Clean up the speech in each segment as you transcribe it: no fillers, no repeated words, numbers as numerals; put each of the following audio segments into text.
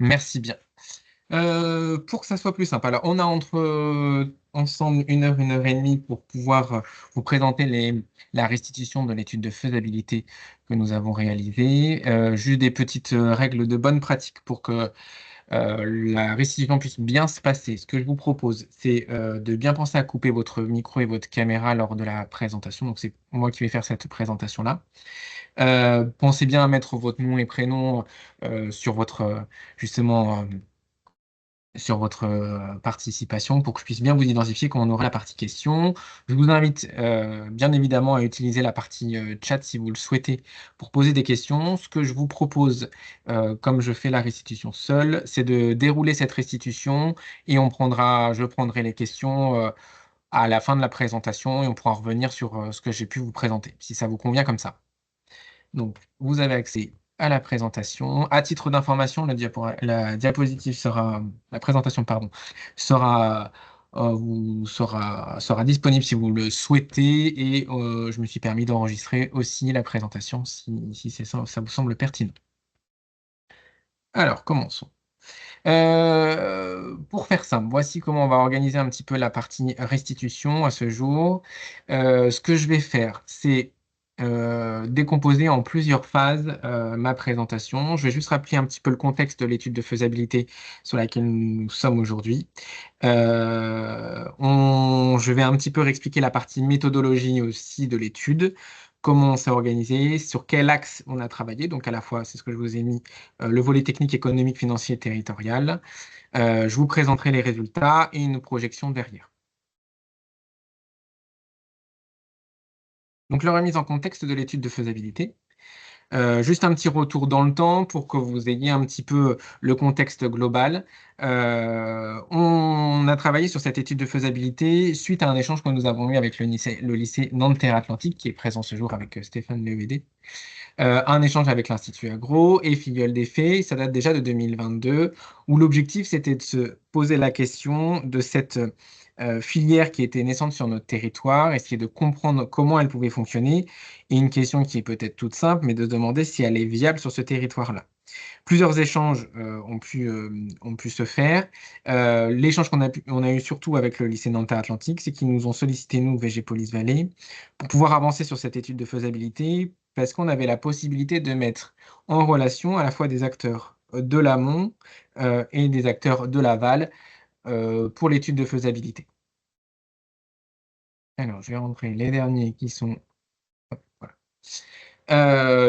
Merci bien. Pour que ça soit plus simple, alors on a ensemble une heure et demie pour pouvoir vous présenter la restitution de l'étude de faisabilité que nous avons réalisée. Juste des petites règles de bonne pratique pour que la restitution puisse bien se passer. Ce que je vous propose, c'est de bien penser à couper votre micro et votre caméra lors de la présentation. Donc c'est moi qui vais faire cette présentation-là. Pensez bien à mettre votre nom et prénom sur votre justement sur votre participation pour que je puisse bien vous identifier quand on aura la partie questions. Je vous invite bien évidemment à utiliser la partie chat si vous le souhaitez pour poser des questions. Ce que je vous propose, comme je fais la restitution seule, c'est de dérouler cette restitution et je prendrai les questions à la fin de la présentation et on pourra revenir sur ce que j'ai pu vous présenter, si ça vous convient comme ça. Donc, vous avez accès à la présentation. À titre d'information, la diapositive la présentation, pardon, sera disponible si vous le souhaitez et je me suis permis d'enregistrer aussi la présentation si ça vous semble pertinent. Alors, commençons. Pour faire simple, voici comment on va organiser un petit peu la partie restitution à ce jour. Ce que je vais faire, c'est décomposer en plusieurs phases ma présentation. Je vais juste rappeler un petit peu le contexte de l'étude de faisabilité sur laquelle nous sommes aujourd'hui. Je vais un petit peu réexpliquer la partie méthodologie aussi de l'étude, comment on s'est organisé, sur quel axe on a travaillé. Donc à la fois, c'est ce que je vous ai mis, le volet technique, économique, financier et territorial. Je vous présenterai les résultats et une projection derrière. Donc la remise en contexte de l'étude de faisabilité. Juste un petit retour dans le temps pour que vous ayez un petit peu le contexte global. On a travaillé sur cette étude de faisabilité suite à un échange que nous avons eu avec le lycée Nanterre-Atlantique, qui est présent ce jour avec Stéphane Levédé. Un échange avec l'Institut Agro et Filleul des Fées, ça date déjà de 2022, où l'objectif c'était de se poser la question de cette filière qui était naissante sur notre territoire, essayer de comprendre comment elle pouvait fonctionner, et une question qui est peut-être toute simple, mais de se demander si elle est viable sur ce territoire-là. Plusieurs échanges ont pu se faire. L'échange on a eu surtout avec le lycée Nanterre Atlantique, c'est qu'ils nous ont sollicité, nous, VG Police Valley, pour pouvoir avancer sur cette étude de faisabilité, parce qu'on avait la possibilité de mettre en relation à la fois des acteurs de l'amont et des acteurs de l'aval pour l'étude de faisabilité. Alors, je vais rentrer les derniers qui sont... Voilà.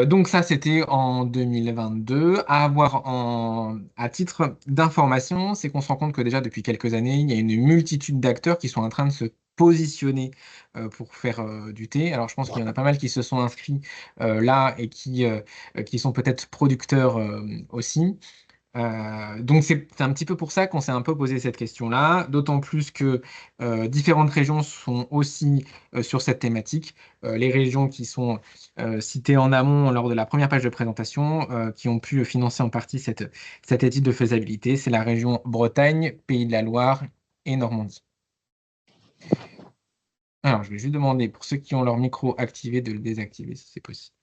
Donc ça, c'était en 2022. À titre d'information, c'est qu'on se rend compte que déjà depuis quelques années, il y a une multitude d'acteurs qui sont en train de se positionner pour faire du thé. Alors je pense qu'il y en a pas mal qui se sont inscrits là et qui sont peut-être producteurs aussi. Donc c'est un petit peu pour ça qu'on s'est un peu posé cette question-là, d'autant plus que différentes régions sont aussi sur cette thématique. Les régions qui sont citées en amont lors de la première page de présentation, qui ont pu financer en partie cette étude de faisabilité, c'est la région Bretagne, Pays de la Loire et Normandie. Alors je vais juste demander pour ceux qui ont leur micro activé de le désactiver si c'est possible.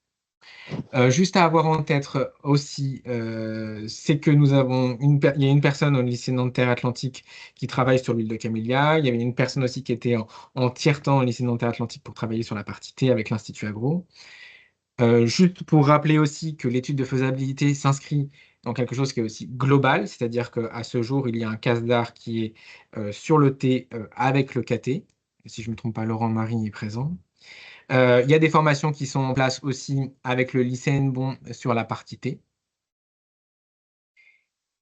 Juste à avoir en tête aussi, c'est que il y a une personne au lycée Nanterre Atlantique qui travaille sur l'huile de camélia. Il y avait une personne aussi qui était en tiers-temps au lycée Nanterre Atlantique pour travailler sur la partie T avec l'Institut Agro. Juste pour rappeler aussi que l'étude de faisabilité s'inscrit dans quelque chose qui est aussi global, c'est-à-dire qu'à ce jour, il y a un CASDAR qui est sur le T avec le KT. Si je ne me trompe pas, Laurent Marie est présent. Il y a des formations qui sont en place aussi avec le lycée Hennebon sur la partie T.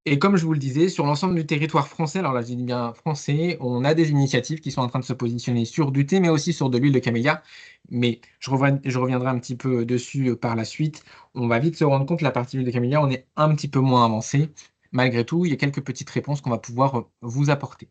Et comme je vous le disais, sur l'ensemble du territoire français, alors là je dis bien français, on a des initiatives qui sont en train de se positionner sur du thé, mais aussi sur de l'huile de camélia. Mais je reviendrai un petit peu dessus par la suite. On va vite se rendre compte que la partie huile de camélia, on est un petit peu moins avancé. Malgré tout, il y a quelques petites réponses qu'on va pouvoir vous apporter.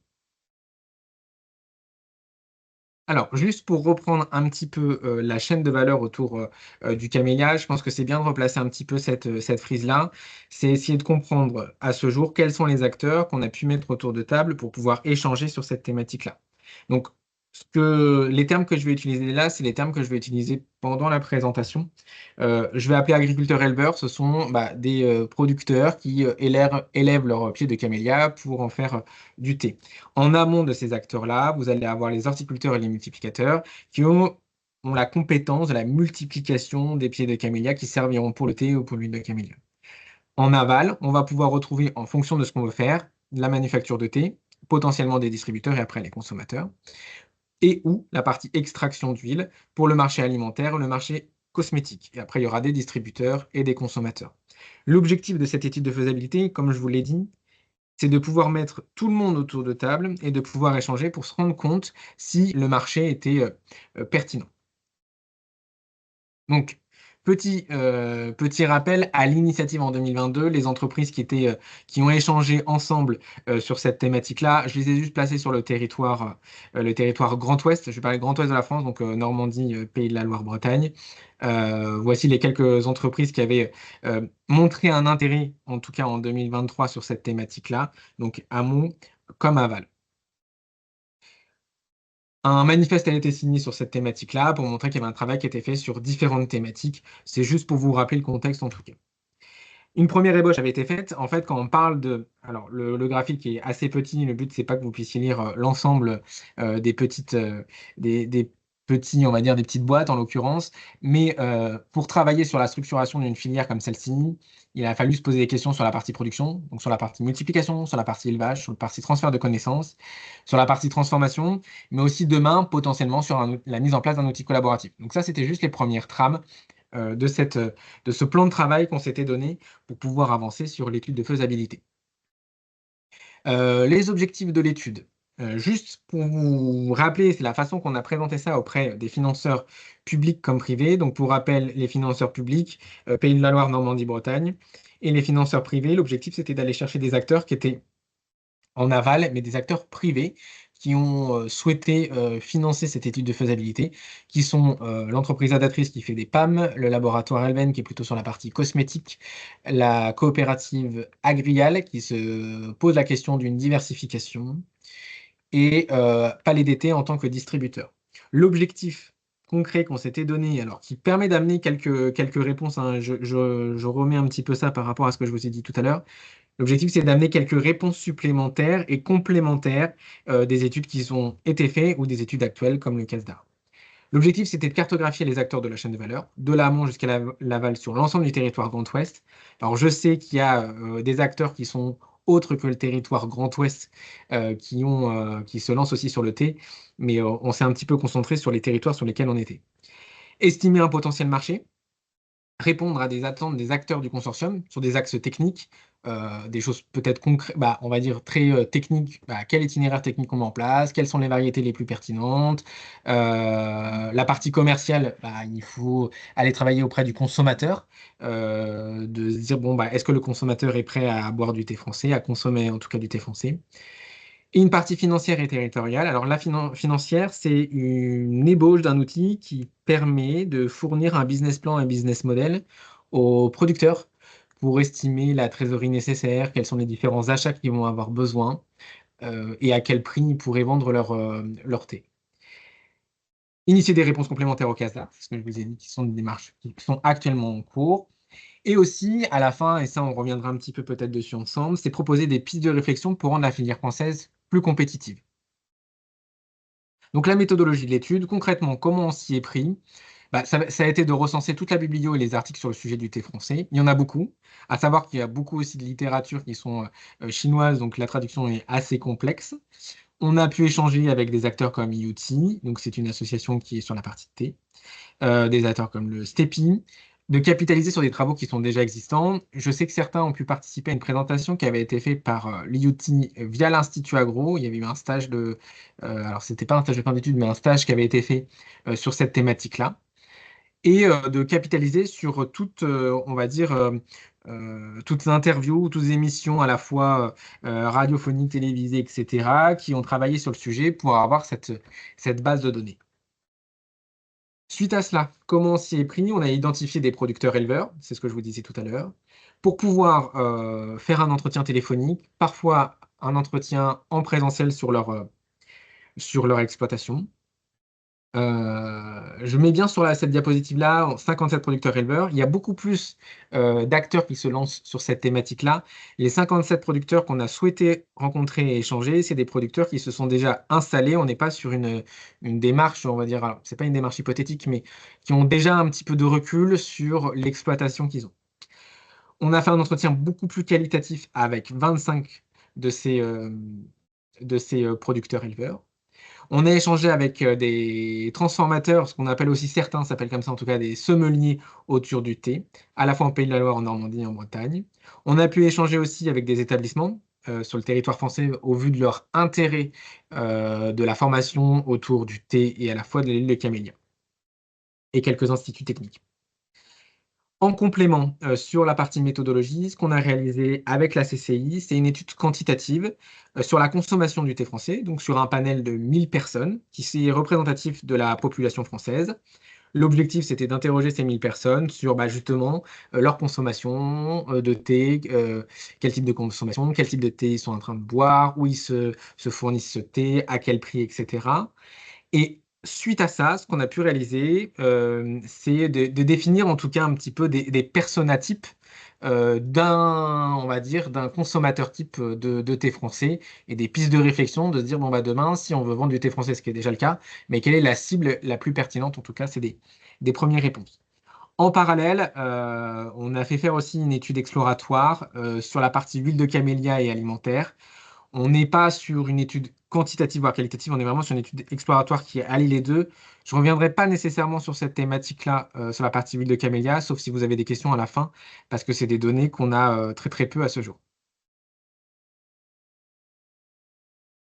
Alors, juste pour reprendre un petit peu la chaîne de valeur autour du camélia, je pense que c'est bien de replacer un petit peu cette frise-là. C'est essayer de comprendre à ce jour quels sont les acteurs qu'on a pu mettre autour de table pour pouvoir échanger sur cette thématique-là. Donc, Les termes que je vais utiliser là, c'est les termes que je vais utiliser pendant la présentation. Je vais appeler agriculteurs-éleveurs. Ce sont des producteurs qui élèvent leurs pieds de camélia pour en faire du thé. En amont de ces acteurs-là, vous allez avoir les horticulteurs et les multiplicateurs qui ont la compétence de la multiplication des pieds de camélia qui serviront pour le thé ou pour l'huile de camélia. En aval, on va pouvoir retrouver, en fonction de ce qu'on veut faire, la manufacture de thé, potentiellement des distributeurs et après les consommateurs et ou la partie extraction d'huile pour le marché alimentaire, le marché cosmétique. Et après, il y aura des distributeurs et des consommateurs. L'objectif de cette étude de faisabilité, comme je vous l'ai dit, c'est de pouvoir mettre tout le monde autour de table et de pouvoir échanger pour se rendre compte si le marché était pertinent. Donc, petit rappel, à l'initiative en 2022, les entreprises qui ont échangé ensemble sur cette thématique-là, je les ai juste placées sur le territoire Grand Ouest. Je vais parler Grand Ouest de la France, donc Normandie, Pays de la Loire-Bretagne. Voici les quelques entreprises qui avaient montré un intérêt, en tout cas en 2023, sur cette thématique-là, donc amont comme aval. Un manifeste a été signé sur cette thématique-là pour montrer qu'il y avait un travail qui était fait sur différentes thématiques. C'est juste pour vous rappeler le contexte en tout cas. Une première ébauche avait été faite. En fait, quand on parle de... Alors, le graphique est assez petit. Le but, c'est pas que vous puissiez lire l'ensemble des des petits, on va dire, des petites boîtes en l'occurrence. Mais pour travailler sur la structuration d'une filière comme celle-ci, il a fallu se poser des questions sur la partie production, donc sur la partie multiplication, sur la partie élevage, sur la partie transfert de connaissances, sur la partie transformation, mais aussi demain, potentiellement, sur la mise en place d'un outil collaboratif. Donc ça, c'était juste les premières trames de ce plan de travail qu'on s'était donné pour pouvoir avancer sur l'étude de faisabilité. Les objectifs de l'étude. Juste pour vous rappeler, c'est la façon qu'on a présenté ça auprès des financeurs publics comme privés. Donc, pour rappel, les financeurs publics, Pays de la Loire, Normandie, Bretagne, et les financeurs privés, l'objectif, c'était d'aller chercher des acteurs qui étaient en aval, mais des acteurs privés qui ont souhaité financer cette étude de faisabilité, qui sont l'entreprise adaptatrice qui fait des PAM, le laboratoire Elven qui est plutôt sur la partie cosmétique, la coopérative Agrial qui se pose la question d'une diversification, et Palais d'été en tant que distributeur. L'objectif concret qu'on s'était donné, alors qui permet d'amener quelques réponses, hein, je remets un petit peu ça par rapport à ce que je vous ai dit tout à l'heure. L'objectif, c'est d'amener quelques réponses supplémentaires et complémentaires des études qui ont été faites ou des études actuelles comme le CASDAR. L'objectif, c'était de cartographier les acteurs de la chaîne de valeur, de l'amont jusqu'à l'aval sur l'ensemble du territoire Grand Ouest. Alors, je sais qu'il y a des acteurs qui sont autres que le territoire Grand Ouest qui se lancent aussi sur le thé, mais on s'est un petit peu concentré sur les territoires sur lesquels on était. Estimer un potentiel marché, répondre à des attentes des acteurs du consortium sur des axes techniques, des choses peut-être concrètes, on va dire très techniques. Quel itinéraire technique on met en place, quelles sont les variétés les plus pertinentes. La partie commerciale, il faut aller travailler auprès du consommateur, de se dire, bon, est-ce que le consommateur est prêt à boire du thé français, à consommer en tout cas du thé français. Et une partie financière et territoriale. Alors la financière, c'est une ébauche d'un outil qui permet de fournir un business plan, un business model aux producteurs pour estimer la trésorerie nécessaire, quels sont les différents achats qu'ils vont avoir besoin et à quel prix ils pourraient vendre leur thé. Initier des réponses complémentaires au CASDAR, c'est ce que je vous ai dit, qui sont des démarches qui sont actuellement en cours. Et aussi, à la fin, et ça on reviendra un petit peu peut-être dessus ensemble, c'est proposer des pistes de réflexion pour rendre la filière française plus compétitive. Donc la méthodologie de l'étude, concrètement, comment on s'y est pris? Ça a été de recenser toute la biblio et les articles sur le sujet du thé français. Il y en a beaucoup. À savoir qu'il y a beaucoup aussi de littérature qui sont chinoises, donc la traduction est assez complexe. On a pu échanger avec des acteurs comme IoT, donc c'est une association qui est sur la partie thé, des acteurs comme le STEPI, de capitaliser sur des travaux qui sont déjà existants. Je sais que certains ont pu participer à une présentation qui avait été faite par l'IoT via l'Institut Agro. Il y avait eu un stage alors c'était pas un stage de fin d'études, mais un stage qui avait été fait sur cette thématique-là. Et de capitaliser sur on va dire, toutes les interviews, toutes les émissions à la fois radiophoniques, télévisées, etc., qui ont travaillé sur le sujet pour avoir cette base de données. Suite à cela, comment on s'y est pris? On a identifié des producteurs éleveurs, c'est ce que je vous disais tout à l'heure, pour pouvoir faire un entretien téléphonique, parfois un entretien en présentiel sur leur exploitation. Je mets bien sur cette diapositive-là 57 producteurs éleveurs. Il y a beaucoup plus d'acteurs qui se lancent sur cette thématique-là. Les 57 producteurs qu'on a souhaité rencontrer et échanger, c'est des producteurs qui se sont déjà installés. On n'est pas sur une démarche, on va dire, alors, c'est pas une démarche hypothétique, mais qui ont déjà un petit peu de recul sur l'exploitation qu'ils ont. On a fait un entretien beaucoup plus qualitatif avec 25 de ces producteurs éleveurs. On a échangé avec des transformateurs, ce qu'on appelle aussi, certains s'appellent comme ça en tout cas, des sommeliers autour du thé, à la fois en Pays de la Loire, en Normandie et en Bretagne. On a pu échanger aussi avec des établissements sur le territoire français au vu de leur intérêt de la formation autour du thé et à la fois de l'île de Camélia, et quelques instituts techniques. En complément, sur la partie méthodologie, ce qu'on a réalisé avec la CCI, c'est une étude quantitative sur la consommation du thé français, donc sur un panel de 1000 personnes, qui est représentatif de la population française. L'objectif, c'était d'interroger ces 1000 personnes sur justement leur consommation de thé, quel type de consommation, quel type de thé ils sont en train de boire, où ils se fournissent ce thé, à quel prix, etc. Et suite à ça, ce qu'on a pu réaliser, c'est de définir en tout cas un petit peu des personas types on va dire, d'un consommateur type de thé français et des pistes de réflexion, de se dire, bon, demain, si on veut vendre du thé français, ce qui est déjà le cas, mais quelle est la cible la plus pertinente? En tout cas, c'est des premières réponses. En parallèle, on a fait faire aussi une étude exploratoire sur la partie huile de camélia et alimentaire. On n'est pas sur une étude quantitative voire qualitative, on est vraiment sur une étude exploratoire qui allie les deux. Je ne reviendrai pas nécessairement sur cette thématique-là, sur la partie huile de camélia, sauf si vous avez des questions à la fin, parce que c'est des données qu'on a très très peu à ce jour.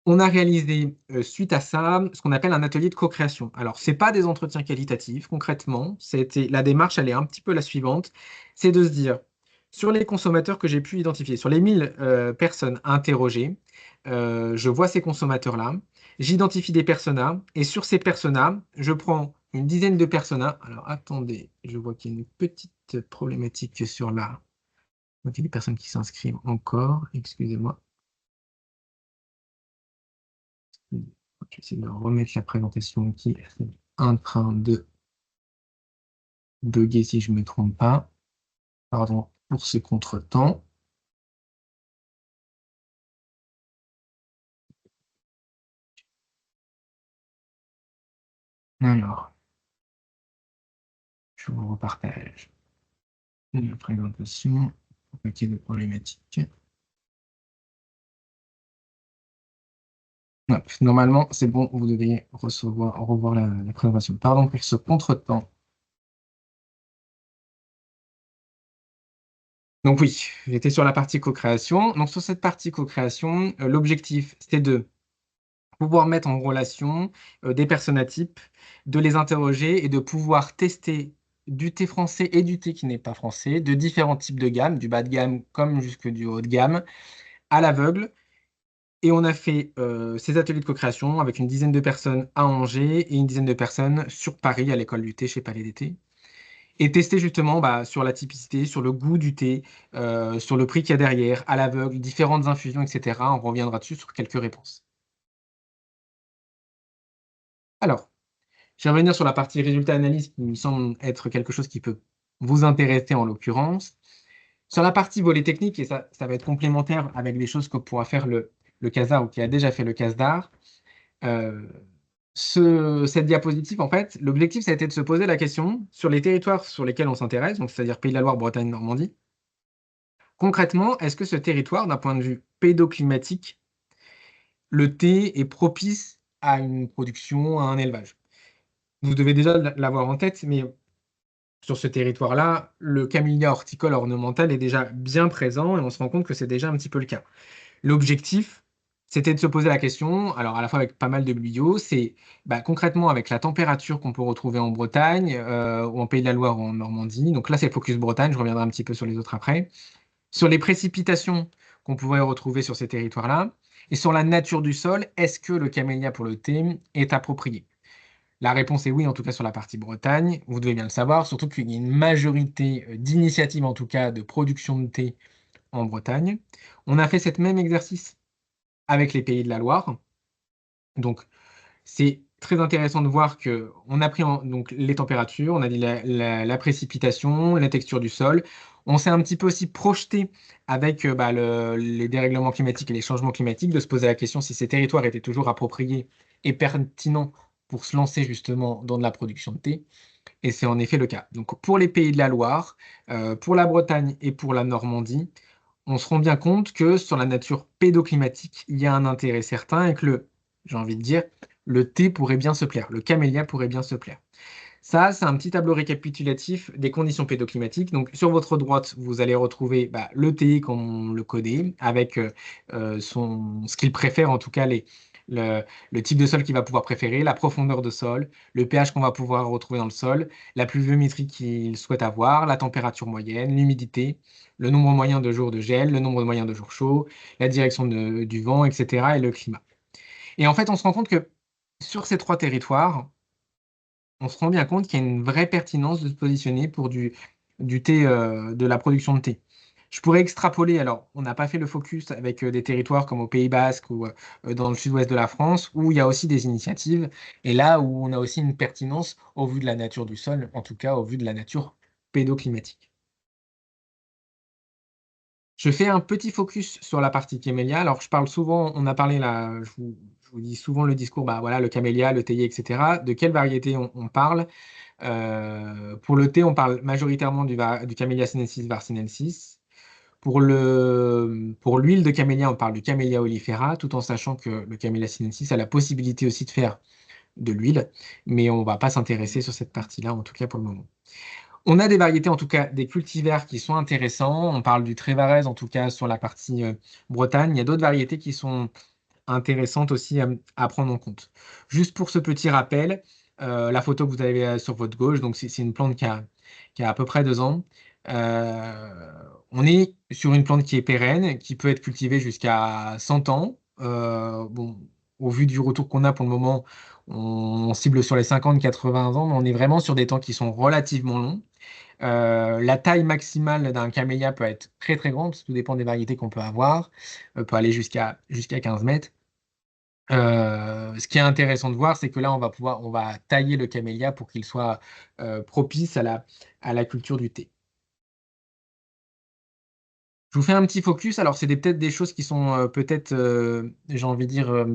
On a réalisé, suite à ça, ce qu'on appelle un atelier de co-création. Alors, ce n'est pas des entretiens qualitatifs, concrètement. La démarche, elle est un petit peu la suivante. C'est de se dire, sur les consommateurs que j'ai pu identifier, sur les 1000 personnes interrogées, je vois ces consommateurs-là, j'identifie des personas, et sur ces personas, je prends une dizaine de personas. Alors, attendez, je vois qu'il y a une petite problématique sur là. Donc, il y a des personnes qui s'inscrivent encore, excusez-moi. Je vais essayer de remettre la présentation qui est en train de bugger si je ne me trompe pas. Pardon pour ce contretemps. Alors, je vous repartage la présentation pour qu'il y ait de problématiques. Hop, normalement, c'est bon, vous devez revoir la présentation. Pardon pour ce contretemps. Donc oui, j'étais sur la partie co-création. Donc sur cette partie co-création, l'objectif, c'était de pouvoir mettre en relation des personnatypes, de les interroger et de pouvoir tester du thé français et du thé qui n'est pas français, de différents types de gammes, du bas de gamme comme jusque du haut de gamme, à l'aveugle. Et on a fait ces ateliers de co-création avec une dizaine de personnes à Angers et une dizaine de personnes sur Paris à l'école du thé chez Palais d'été. Et tester justement sur la typicité, sur le goût du thé, sur le prix qu'il y a derrière, à l'aveugle, différentes infusions, etc. On reviendra dessus sur quelques réponses. Alors, je vais revenir sur la partie résultat analyse qui me semble être quelque chose qui peut vous intéresser en l'occurrence. Sur la partie volet technique, et ça va être complémentaire avec des choses que pourra faire le CASDAR ou qui a déjà fait le CASDAR, euh, cette diapositive, en fait, l'objectif, ça a été de se poser la question sur les territoires sur lesquels on s'intéresse, donc c'est-à-dire Pays de la Loire, Bretagne, Normandie. Concrètement, est-ce que ce territoire, d'un point de vue pédoclimatique, le thé est propice à une production, à un élevage? Vous devez déjà l'avoir en tête, mais sur ce territoire-là, le camellia horticole ornemental est déjà bien présent et on se rend compte que c'est déjà un petit peu le cas. L'objectif, c'était de se poser la question, alors à la fois avec pas mal de bio, c'est concrètement avec la température qu'on peut retrouver en Bretagne ou en Pays de la Loire ou en Normandie. Donc là, c'est focus Bretagne, je reviendrai un petit peu sur les autres après. Sur les précipitations qu'on pourrait retrouver sur ces territoires-là et sur la nature du sol, est-ce que le camellia pour le thé est approprié? La réponse est oui, en tout cas sur la partie Bretagne. Vous devez bien le savoir, surtout qu'il y a une majorité d'initiatives, en tout cas de production de thé en Bretagne. On a fait cet même exercice avec les Pays de la Loire. Donc, c'est très intéressant de voir que on a pris donc les températures, on a dit la précipitation, la texture du sol. On s'est un petit peu aussi projeté avec bah, les dérèglements climatiques et les changements climatiques, de se poser la question si ces territoires étaient toujours appropriés et pertinents pour se lancer justement dans de la production de thé. Et c'est en effet le cas. Donc pour les pays de la Loire, pour la Bretagne et pour la Normandie, on se rend bien compte que sur la nature pédoclimatique, il y a un intérêt certain et que j'ai envie de dire, le thé pourrait bien se plaire, le camélia pourrait bien se plaire. Ça, c'est un petit tableau récapitulatif des conditions pédoclimatiques. Donc, sur votre droite, vous allez retrouver bah, le thé comme on le connaît, avec ce qu'il préfère, en tout cas le, le type de sol qu'il va pouvoir préférer, la profondeur de sol, le pH qu'on va pouvoir retrouver dans le sol, la pluviométrie qu'il souhaite avoir, la température moyenne, l'humidité, le nombre moyen de jours de gel, le nombre moyen de jours chauds, la direction du vent, etc. et le climat. Et en fait, on se rend compte que sur ces trois territoires, on se rend bien compte qu'il y a une vraie pertinence de se positionner pour du thé, de la production de thé. Je pourrais extrapoler, alors on n'a pas fait le focus avec des territoires comme au Pays Basque ou dans le sud-ouest de la France, où il y a aussi des initiatives, et là où on a aussi une pertinence au vu de la nature du sol, en tout cas au vu de la nature pédoclimatique. Je fais un petit focus sur la partie camélia. Alors, je parle souvent, on a parlé là, je vous dis souvent le discours, bah voilà, le camélia, le théier, etc. De quelle variété on parle? Pour le thé, on parle majoritairement du Camellia sinensis varsinensis. Pour l'huile de camélia, on parle du Camellia oleifera, tout en sachant que le Camellia sinensis a la possibilité aussi de faire de l'huile, mais on ne va pas s'intéresser sur cette partie-là, en tout cas pour le moment. On a des variétés, en tout cas des cultivars qui sont intéressants. On parle du Trévarez, en tout cas sur la partie Bretagne. Il y a d'autres variétés qui sont intéressantes aussi à prendre en compte. Juste pour ce petit rappel, la photo que vous avez sur votre gauche, donc c'est une plante qui a à peu près 2 ans. On est sur une plante qui est pérenne, qui peut être cultivée jusqu'à 100 ans. Bon, au vu du retour qu'on a pour le moment, on cible sur les 50-80 ans, mais on est vraiment sur des temps qui sont relativement longs. La taille maximale d'un camélia peut être très très grande, parce que tout dépend des variétés qu'on peut avoir, peut aller jusqu'à 15 mètres. Ce qui est intéressant de voir, c'est que là, on va tailler le camélia pour qu'il soit propice à la culture du thé. Je vous fais un petit focus. Alors, c'est peut-être des choses qui sont peut-être, j'ai envie de dire,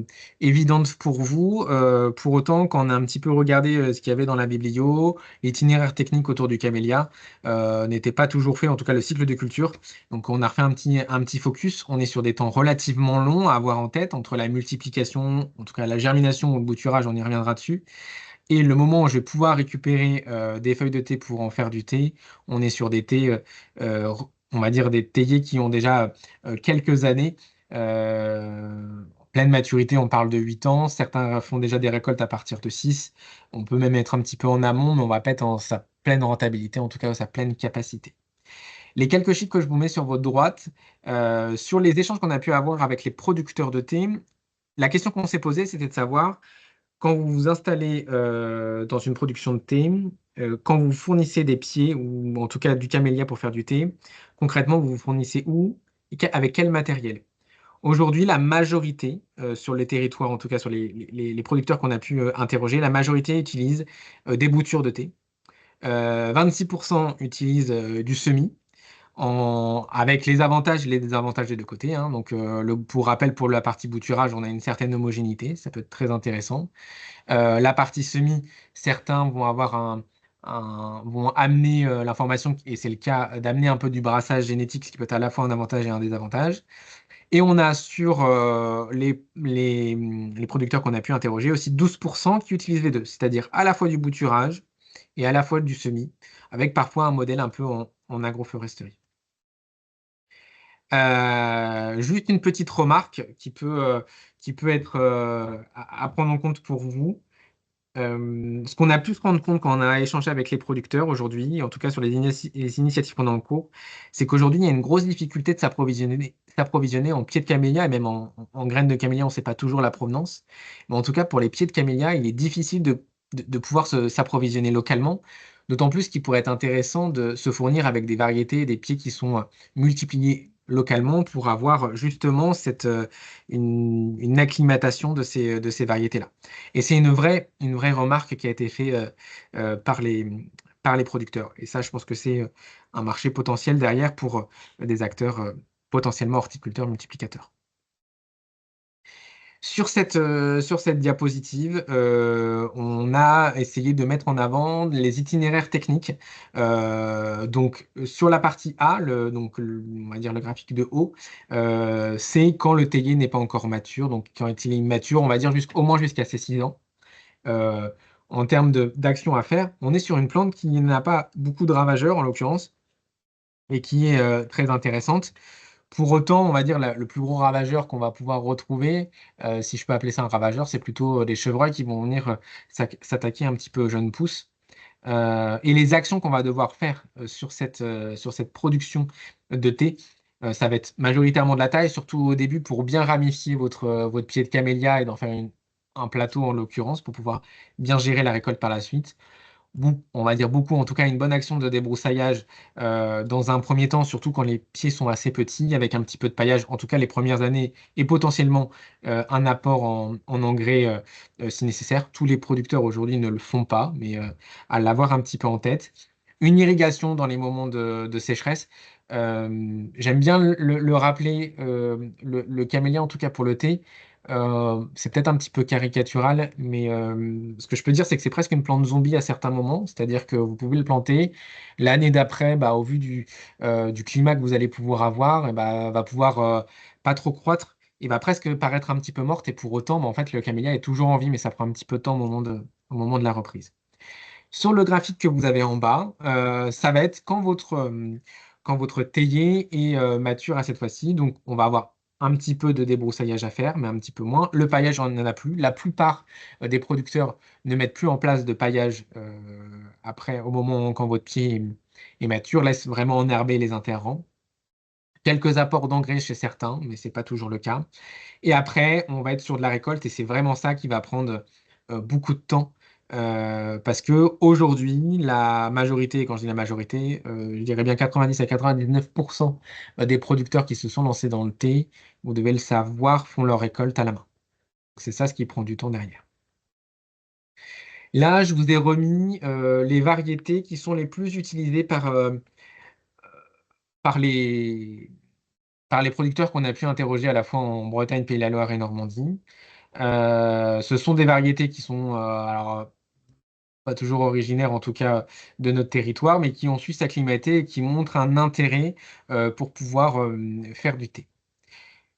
évidentes pour vous. Pour autant, quand on a un petit peu regardé ce qu'il y avait dans la biblio, l'itinéraire technique autour du camélia n'était pas toujours fait, en tout cas le cycle de culture. Donc, on a refait un petit focus. On est sur des temps relativement longs à avoir en tête entre la multiplication, en tout cas la germination ou le bouturage, on y reviendra dessus. Et le moment où je vais pouvoir récupérer des feuilles de thé pour en faire du thé, on est sur des thés, on va dire des théiers qui ont déjà quelques années. En pleine maturité, on parle de 8 ans. Certains font déjà des récoltes à partir de 6. On peut même être un petit peu en amont, mais on va pas être en sa pleine rentabilité, en tout cas sa pleine capacité. Les quelques chiffres que je vous mets sur votre droite, sur les échanges qu'on a pu avoir avec les producteurs de thé, la question qu'on s'est posée, c'était de savoir quand vous vous installez dans une production de thé, quand vous fournissez des pieds, ou en tout cas du camélia pour faire du thé, concrètement, vous vous fournissez où et avec quel matériel? Aujourd'hui, la majorité, sur les territoires, en tout cas sur les producteurs qu'on a pu interroger, la majorité utilise des boutures de thé. 26% utilisent du semis, avec les avantages et les désavantages des deux côtés, hein. Donc, pour rappel, pour la partie bouturage, on a une certaine homogénéité, ça peut être très intéressant. La partie semi, certains vont avoir vont amener l'information, et c'est le cas, d'amener un peu du brassage génétique, ce qui peut être à la fois un avantage et un désavantage. Et on a sur les producteurs qu'on a pu interroger aussi 12% qui utilisent les deux, c'est-à-dire à la fois du bouturage et à la fois du semis, avec parfois un modèle un peu en agroforesterie. Juste une petite remarque qui peut être à prendre en compte pour vous. Ce qu'on a pu se rendre compte quand on a échangé avec les producteurs aujourd'hui, en tout cas sur les initiatives qu'on a en cours, c'est qu'aujourd'hui, il y a une grosse difficulté de s'approvisionner en pieds de camélia et même en graines de camélia, on ne sait pas toujours la provenance. Mais en tout cas, pour les pieds de camélia, il est difficile de pouvoir s'approvisionner localement, d'autant plus qu'il pourrait être intéressant de se fournir avec des variétés et des pieds qui sont multipliés localement pour avoir justement une acclimatation de ces variétés-là. Et c'est une vraie remarque qui a été faite par les producteurs. Et ça, je pense que c'est un marché potentiel derrière pour des acteurs potentiellement horticulteurs multiplicateurs. Sur cette diapositive, on a essayé de mettre en avant les itinéraires techniques. Donc, sur la partie A, on va dire le graphique de haut, c'est quand le théier n'est pas encore mature. Donc, quand il est immature, on va dire au moins jusqu'à ses 6 ans. Euh, En termes d'action à faire, on est sur une plante qui n'a pas beaucoup de ravageurs, en l'occurrence, et qui est très intéressante. Pour autant, on va dire le plus gros ravageur qu'on va pouvoir retrouver, si je peux appeler ça un ravageur, c'est plutôt des chevreuils qui vont venir s'attaquer un petit peu aux jeunes pousses. Et les actions qu'on va devoir faire sur cette production de thé, ça va être majoritairement de la taille, surtout au début pour bien ramifier votre pied de camélia et d'en faire un plateau en l'occurrence pour pouvoir bien gérer la récolte par la suite. On va dire beaucoup, en tout cas une bonne action de débroussaillage dans un premier temps, surtout quand les pieds sont assez petits, avec un petit peu de paillage, en tout cas les premières années, et potentiellement un apport en engrais si nécessaire. Tous les producteurs aujourd'hui ne le font pas, mais à l'avoir un petit peu en tête. Une irrigation dans les moments de sécheresse. J'aime bien le rappeler, le camélia, en tout cas pour le thé. C'est peut-être un petit peu caricatural, mais ce que je peux dire, c'est que c'est presque une plante zombie à certains moments. C'est-à-dire que vous pouvez le planter. L'année d'après, bah, au vu du climat que vous allez pouvoir avoir, et bah, va pouvoir pas trop croître. Il va presque paraître un petit peu morte. Et pour autant, bah, en fait, le camélia est toujours en vie, mais ça prend un petit peu de temps au moment de la reprise. Sur le graphique que vous avez en bas, ça va être quand votre théier est mature à cette fois-ci. Donc, on va avoir un petit peu de débroussaillage à faire, mais un petit peu moins. Le paillage, on n'en a plus. La plupart des producteurs ne mettent plus en place de paillage après, au moment quand votre pied est mature, laisse vraiment enherber les interrants. Quelques apports d'engrais chez certains, mais ce n'est pas toujours le cas. Et après, on va être sur de la récolte et c'est vraiment ça qui va prendre beaucoup de temps. Parce que aujourd'hui, la majorité, quand je dis la majorité, je dirais bien 90 à 99% des producteurs qui se sont lancés dans le thé, vous devez le savoir, font leur récolte à la main. C'est ça ce qui prend du temps derrière. Là, je vous ai remis les variétés qui sont les plus utilisées par par les producteurs qu'on a pu interroger à la fois en Bretagne, Pays de la Loire et Normandie. Ce sont des variétés qui sont alors, pas toujours originaires, en tout cas de notre territoire, mais qui ont su s'acclimater et qui montrent un intérêt pour pouvoir faire du thé.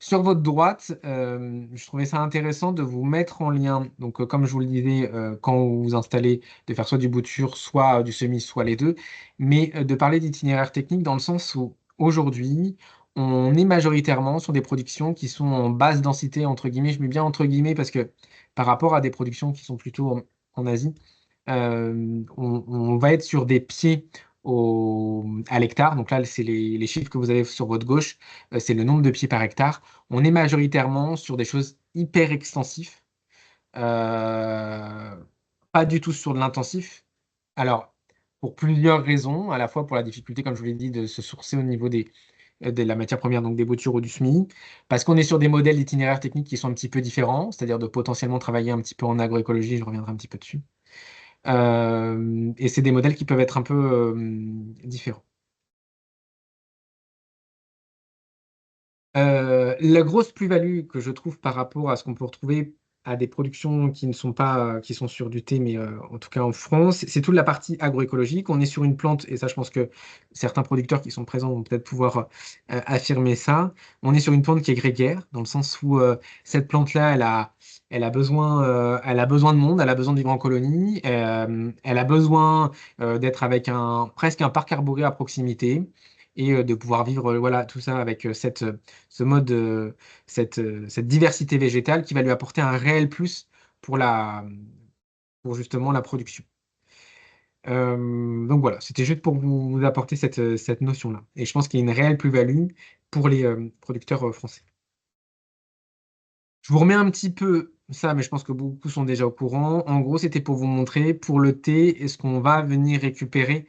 Sur votre droite, je trouvais ça intéressant de vous mettre en lien, donc comme je vous le disais, quand vous vous installez, de faire soit du bouture, soit du semis, soit les deux, mais de parler d'itinéraire technique dans le sens où aujourd'hui, on est majoritairement sur des productions qui sont en basse densité, entre guillemets, je mets bien entre guillemets parce que par rapport à des productions qui sont plutôt en Asie, on va être sur des pieds à l'hectare. Donc là, c'est les chiffres que vous avez sur votre gauche, c'est le nombre de pieds par hectare. On est majoritairement sur des choses hyper extensives, euh, pas du tout sur de l'intensif. Alors, pour plusieurs raisons, à la fois pour la difficulté, comme je vous l'ai dit, de se sourcer au niveau de la matière première, donc des boutures ou du SMI, parce qu'on est sur des modèles d'itinéraires techniques qui sont un petit peu différents, c'est-à-dire de potentiellement travailler un petit peu en agroécologie, je reviendrai un petit peu dessus. Et c'est des modèles qui peuvent être un peu différents. La grosse plus-value que je trouve par rapport à ce qu'on peut retrouver à des productions qui ne sont pas, qui sont sur du thé, mais en tout cas en France, c'est toute la partie agroécologique. On est sur une plante, et ça, je pense que certains producteurs qui sont présents vont peut-être pouvoir affirmer ça. On est sur une plante qui est grégaire, dans le sens où cette plante-là, elle a besoin de monde, elle a besoin de vivre en colonie, elle a besoin d'être avec presque un parc arboré à proximité et de pouvoir vivre voilà, tout ça avec ce mode, cette diversité végétale qui va lui apporter un réel plus pour pour justement la production. Donc voilà, c'était juste pour vous apporter cette notion-là. Et je pense qu'il y a une réelle plus-value pour les producteurs français. Je vous remets un petit peu ça, mais je pense que beaucoup sont déjà au courant. En gros, c'était pour vous montrer pour le thé et ce qu'on va venir récupérer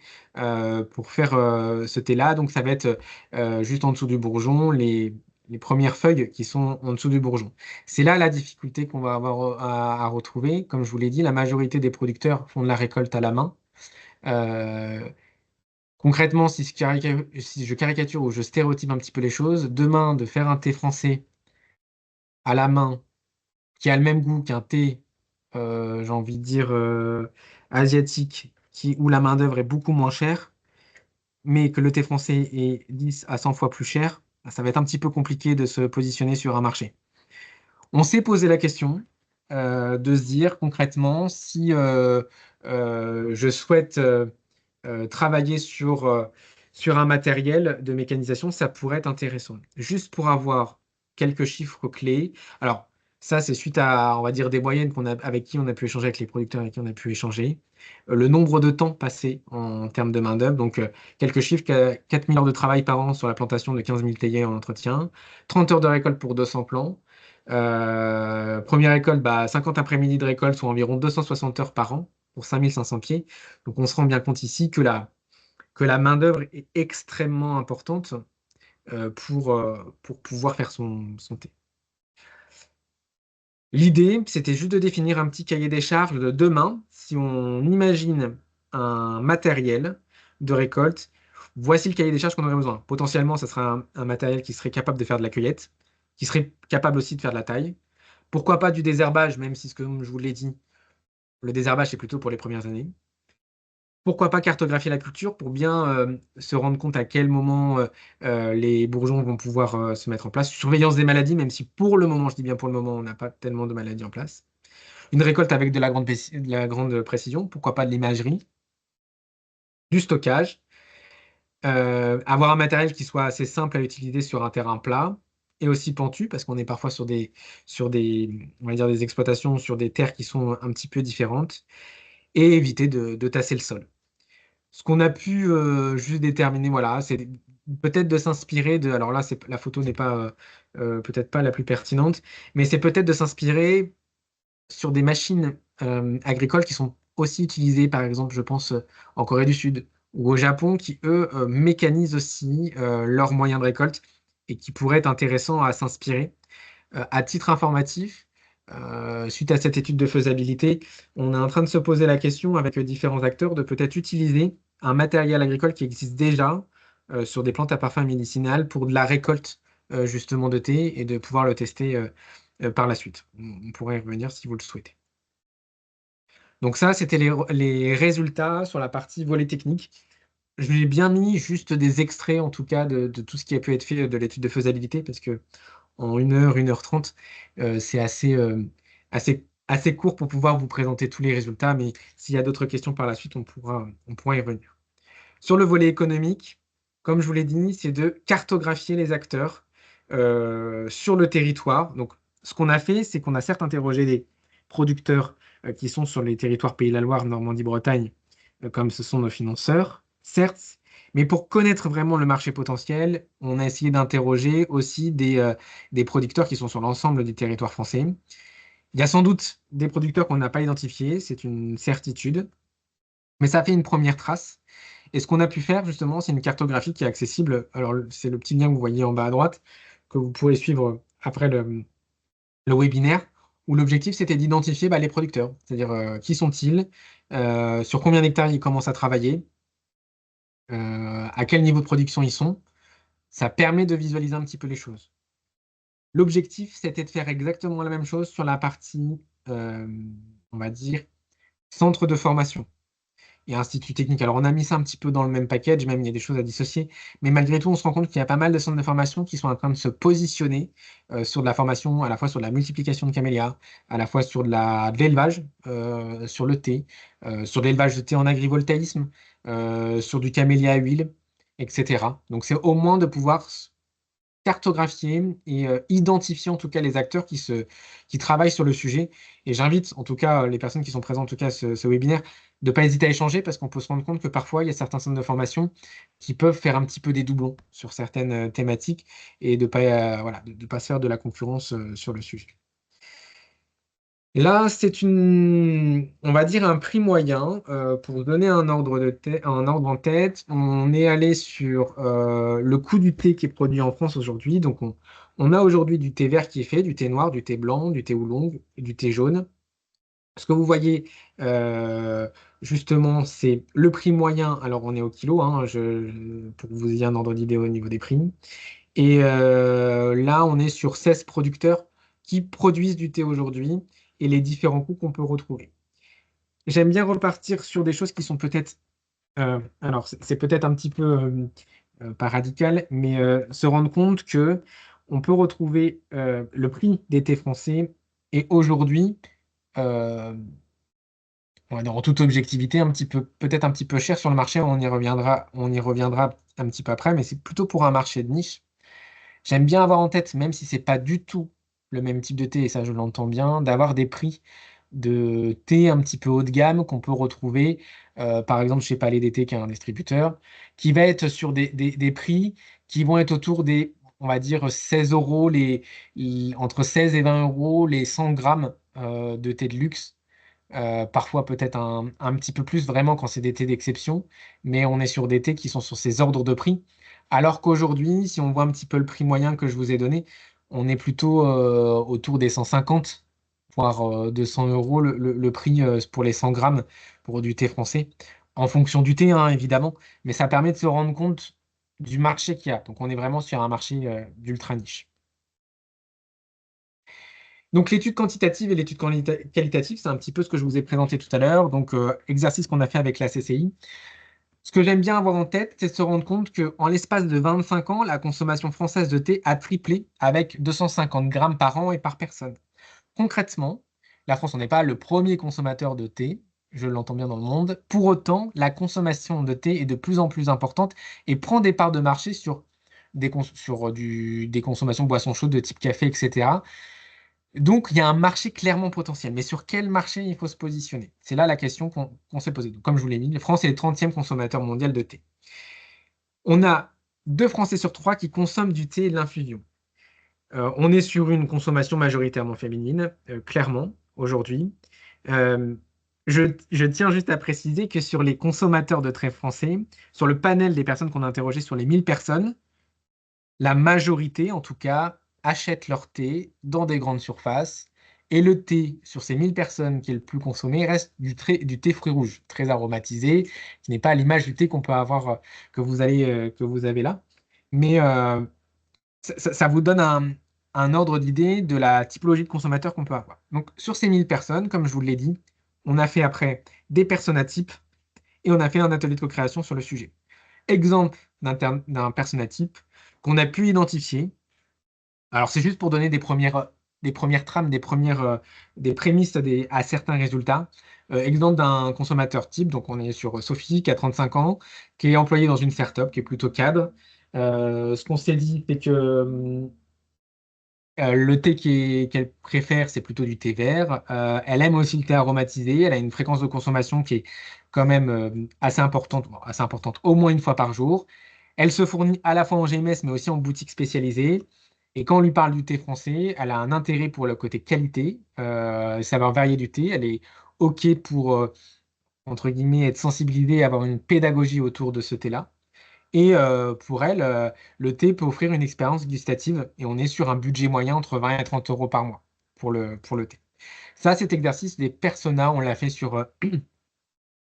pour faire ce thé-là. Donc, ça va être juste en dessous du bourgeon, les premières feuilles qui sont en dessous du bourgeon. C'est là la difficulté qu'on va avoir à retrouver. Comme je vous l'ai dit, la majorité des producteurs font de la récolte à la main. Euh, Concrètement, si je caricature ou je stéréotype un petit peu les choses, demain, de faire un thé français à la main qui a le même goût qu'un thé, j'ai envie de dire, asiatique, où la main-d'œuvre est beaucoup moins chère, mais que le thé français est 10 à 100 fois plus cher, bah, ça va être un petit peu compliqué de se positionner sur un marché. On s'est posé la question de se dire concrètement si je souhaite travailler sur un matériel de mécanisation, ça pourrait être intéressant. Juste pour avoir quelques chiffres clés. Alors, ça, c'est suite à, on va dire, des moyennes avec qui on a pu échanger, avec les producteurs avec qui on a pu échanger. Le nombre de temps passé en termes de main-d'œuvre. Donc, quelques chiffres, 4 000 heures de travail par an sur la plantation de 15 000 théiers en entretien, 30 heures de récolte pour 200 plants. Première récolte, 50 après-midi de récolte, soit environ 260 heures par an pour 5 500 pieds. Donc on se rend bien compte ici que la main-d'œuvre est extrêmement importante pour pouvoir faire son thé. L'idée, c'était juste de définir un petit cahier des charges de demain. Si on imagine un matériel de récolte, voici le cahier des charges qu'on aurait besoin. Potentiellement, ce sera un matériel qui serait capable de faire de la cueillette, qui serait capable aussi de faire de la taille. Pourquoi pas du désherbage, même si, comme je vous l'ai dit, le désherbage, c'est plutôt pour les premières années. Pourquoi pas cartographier la culture pour bien se rendre compte à quel moment les bourgeons vont pouvoir se mettre en place. Surveillance des maladies, même si pour le moment, je dis bien pour le moment, on n'a pas tellement de maladies en place. Une récolte avec de la grande précision, pourquoi pas de l'imagerie, du stockage, avoir un matériel qui soit assez simple à utiliser sur un terrain plat et aussi pentu, parce qu'on est parfois sur des, on va dire des exploitations, sur des terres qui sont un petit peu différentes, et éviter de tasser le sol. Ce qu'on a pu juste déterminer, voilà, c'est peut-être de s'inspirer de. Alors là, la photo n'est pas peut-être pas la plus pertinente, mais c'est peut-être de s'inspirer sur des machines agricoles qui sont aussi utilisées, par exemple, je pense en Corée du Sud ou au Japon, qui eux mécanisent aussi leurs moyens de récolte et qui pourraient être intéressants à s'inspirer. À titre informatif, suite à cette étude de faisabilité, on est en train de se poser la question avec différents acteurs de peut-être utiliser un matériel agricole qui existe déjà sur des plantes à parfum médicinal pour de la récolte justement de thé et de pouvoir le tester par la suite. On pourrait y revenir si vous le souhaitez. Donc ça, c'était les résultats sur la partie volet technique. Je lui ai bien mis juste des extraits en tout cas de tout ce qui a pu être fait de l'étude de faisabilité parce que en 1 heure 30, c'est assez court pour pouvoir vous présenter tous les résultats, mais s'il y a d'autres questions par la suite, on pourra y revenir. Sur le volet économique, comme je vous l'ai dit, c'est de cartographier les acteurs sur le territoire. Donc, ce qu'on a fait, c'est qu'on a certes interrogé des producteurs qui sont sur les territoires Pays de la Loire, Normandie, Bretagne, comme ce sont nos financeurs, certes, mais pour connaître vraiment le marché potentiel, on a essayé d'interroger aussi des producteurs qui sont sur l'ensemble du territoire français. Il y a sans doute des producteurs qu'on n'a pas identifiés, c'est une certitude, mais ça fait une première trace. Et ce qu'on a pu faire, justement, c'est une cartographie qui est accessible. Alors, c'est le petit lien que vous voyez en bas à droite, que vous pourrez suivre après le webinaire, où l'objectif, c'était d'identifier les producteurs. C'est-à-dire, qui sont-ils, sur combien d'hectares ils commencent à travailler, à quel niveau de production ils sont. Ça permet de visualiser un petit peu les choses. L'objectif, c'était de faire exactement la même chose sur la partie, euh, on va dire, centre de formation et institut technique. Alors, on a mis ça un petit peu dans le même package, même il y a des choses à dissocier, mais malgré tout, on se rend compte qu'il y a pas mal de centres de formation qui sont en train de se positionner sur de la formation, à la fois sur de la multiplication de camélias, à la fois sur de l'élevage, sur le thé, sur de l'élevage de thé en agrivoltaïsme, sur du camélia à huile, etc. Donc, c'est au moins de pouvoir cartographier et identifier en tout cas les acteurs qui travaillent sur le sujet. Et j'invite en tout cas les personnes qui sont présentes en tout cas à ce webinaire de ne pas hésiter à échanger parce qu'on peut se rendre compte que parfois il y a certains centres de formation qui peuvent faire un petit peu des doublons sur certaines thématiques et de pas, voilà, de pas se faire de la concurrence sur le sujet. Là, on va dire un prix moyen. Pour vous donner un ordre en tête, on est allé sur le coût du thé qui est produit en France aujourd'hui. Donc, on a aujourd'hui du thé vert qui est fait, du thé noir, du thé blanc, du thé oolong et du thé jaune. Ce que vous voyez, euh, justement, c'est le prix moyen. Alors, on est au kilo, hein, pour que vous ayez un ordre d'idée au niveau des prix. Et là, on est sur 16 producteurs qui produisent du thé aujourd'hui et les différents coûts qu'on peut retrouver. J'aime bien repartir sur des choses qui sont peut-être, alors c'est peut-être un petit peu pas radical, mais se rendre compte que on peut retrouver le prix des thés français et aujourd'hui, euh, on va dire en toute objectivité, peut-être un petit peu cher sur le marché. On y reviendra un petit peu après, mais c'est plutôt pour un marché de niche. J'aime bien avoir en tête, même si c'est pas du tout le même type de thé, et ça je l'entends bien, d'avoir des prix de thé un petit peu haut de gamme qu'on peut retrouver, par exemple chez Palais d'été, qui est un distributeur, qui va être sur des prix qui vont être autour des, on va dire, 16 euros, entre 16 et 20 euros les 100 grammes de thé de luxe. Parfois peut-être un petit peu plus vraiment quand c'est des thés d'exception, mais on est sur des thés qui sont sur ces ordres de prix. Alors qu'aujourd'hui, si on voit un petit peu le prix moyen que je vous ai donné, on est plutôt autour des 150, voire 200 euros le prix pour les 100 grammes pour du thé français, en fonction du thé, hein, évidemment, mais ça permet de se rendre compte du marché qu'il y a. Donc on est vraiment sur un marché d'ultra niche. Donc l'étude quantitative et l'étude qualitative, c'est un petit peu ce que je vous ai présenté tout à l'heure. Donc exercice qu'on a fait avec la CCI. Ce que j'aime bien avoir en tête, c'est de se rendre compte qu'en l'espace de 25 ans, la consommation française de thé a triplé avec 250 grammes par an et par personne. Concrètement, la France, on n'est pas le premier consommateur de thé, je l'entends bien dans le monde. Pour autant, la consommation de thé est de plus en plus importante et prend des parts de marché sur des consommations de boissons chaudes de type café, etc. Donc, il y a un marché clairement potentiel. Mais sur quel marché il faut se positionner? C'est là la question qu'on s'est posée. Donc, comme je vous l'ai mis, la France est le 30e consommateur mondial de thé. On a 2 Français sur 3 qui consomment du thé et de l'infusion. On est sur une consommation majoritairement féminine, clairement, aujourd'hui. Euh, je tiens juste à préciser que sur les consommateurs de thé français, sur le panel des personnes qu'on a interrogées sur les 1000 personnes, la majorité, en tout cas, achètent leur thé dans des grandes surfaces. Et le thé, sur ces 1000 personnes qui est le plus consommé, reste du thé fruits rouges, très aromatisé, qui n'est pas à l'image du thé qu'on peut avoir, que vous avez là. Mais ça vous donne un ordre d'idée de la typologie de consommateurs qu'on peut avoir. Donc, sur ces 1000 personnes, comme je vous l'ai dit, on a fait après des personas types et on a fait un atelier de co-création sur le sujet. Exemple d'un persona type qu'on a pu identifier. Alors, c'est juste pour donner des premières trames, des prémices à certains résultats. Exemple d'un consommateur type, donc on est sur Sophie, qui a 35 ans, qui est employée dans une startup, qui est plutôt cadre. Ce qu'on s'est dit, c'est que le thé qu'elle préfère, c'est plutôt du thé vert. Elle aime aussi le thé aromatisé. Elle a une fréquence de consommation qui est quand même assez importante, au moins une fois par jour. Elle se fournit à la fois en GMS, mais aussi en boutique spécialisée. Et quand on lui parle du thé français, elle a un intérêt pour le côté qualité, savoir varier du thé. Elle est OK pour, entre guillemets, être sensibilisée et avoir une pédagogie autour de ce thé-là. Et pour elle, le thé peut offrir une expérience gustative et on est sur un budget moyen entre 20 et 30 euros par mois pour le thé. Ça, cet exercice des personas, on l'a fait sur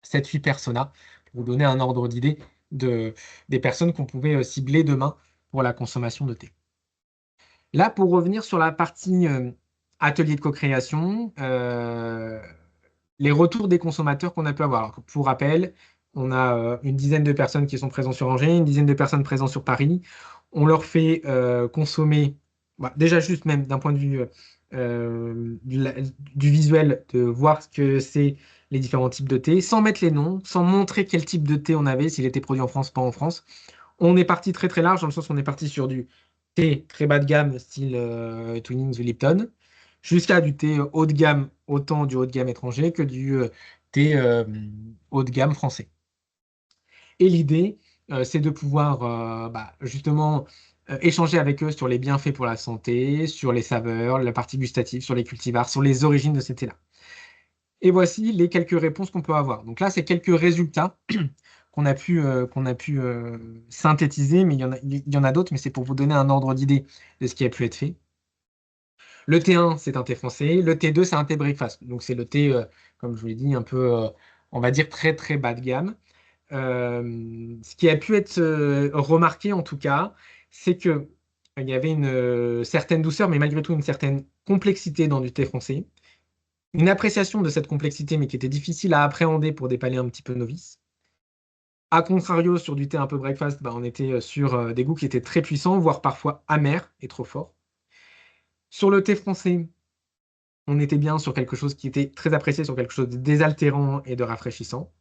7-8 personas pour vous donner un ordre d'idée des personnes qu'on pouvait cibler demain pour la consommation de thé. Là, pour revenir sur la partie atelier de co-création, les retours des consommateurs qu'on a pu avoir. Alors, pour rappel, on a une dizaine de personnes qui sont présentes sur Angers, une dizaine de personnes présentes sur Paris. On leur fait consommer, bah, déjà juste même d'un point de vue du visuel, de voir ce que c'est les différents types de thé, sans mettre les noms, sans montrer quel type de thé on avait, s'il était produit en France, pas en France. On est parti très très large, dans le sens où on est parti sur du thé très bas de gamme, style Twinings ou Lipton, jusqu'à du thé haut de gamme, autant du haut de gamme étranger que du thé haut de gamme français. Et l'idée, c'est de pouvoir justement échanger avec eux sur les bienfaits pour la santé, sur les saveurs, la partie gustative, sur les cultivars, sur les origines de ces thés-là. Et voici les quelques réponses qu'on peut avoir. Donc là, c'est quelques résultats qu'on a pu synthétiser, mais il y en a d'autres, mais c'est pour vous donner un ordre d'idée de ce qui a pu être fait. Le T1, c'est un thé français. Le T2, c'est un thé breakfast. Donc c'est le thé, comme je vous l'ai dit, un peu, on va dire, très très bas de gamme. Ce qui a pu être remarqué en tout cas, c'est que il y avait une certaine douceur, mais malgré tout une certaine complexité dans du thé français. Une appréciation de cette complexité, mais qui était difficile à appréhender pour des palais un petit peu novices. A contrario, sur du thé un peu breakfast, bah, on était sur des goûts qui étaient très puissants, voire parfois amers et trop forts. Sur le thé français, on était bien sur quelque chose qui était très apprécié, sur quelque chose de désaltérant et de rafraîchissant.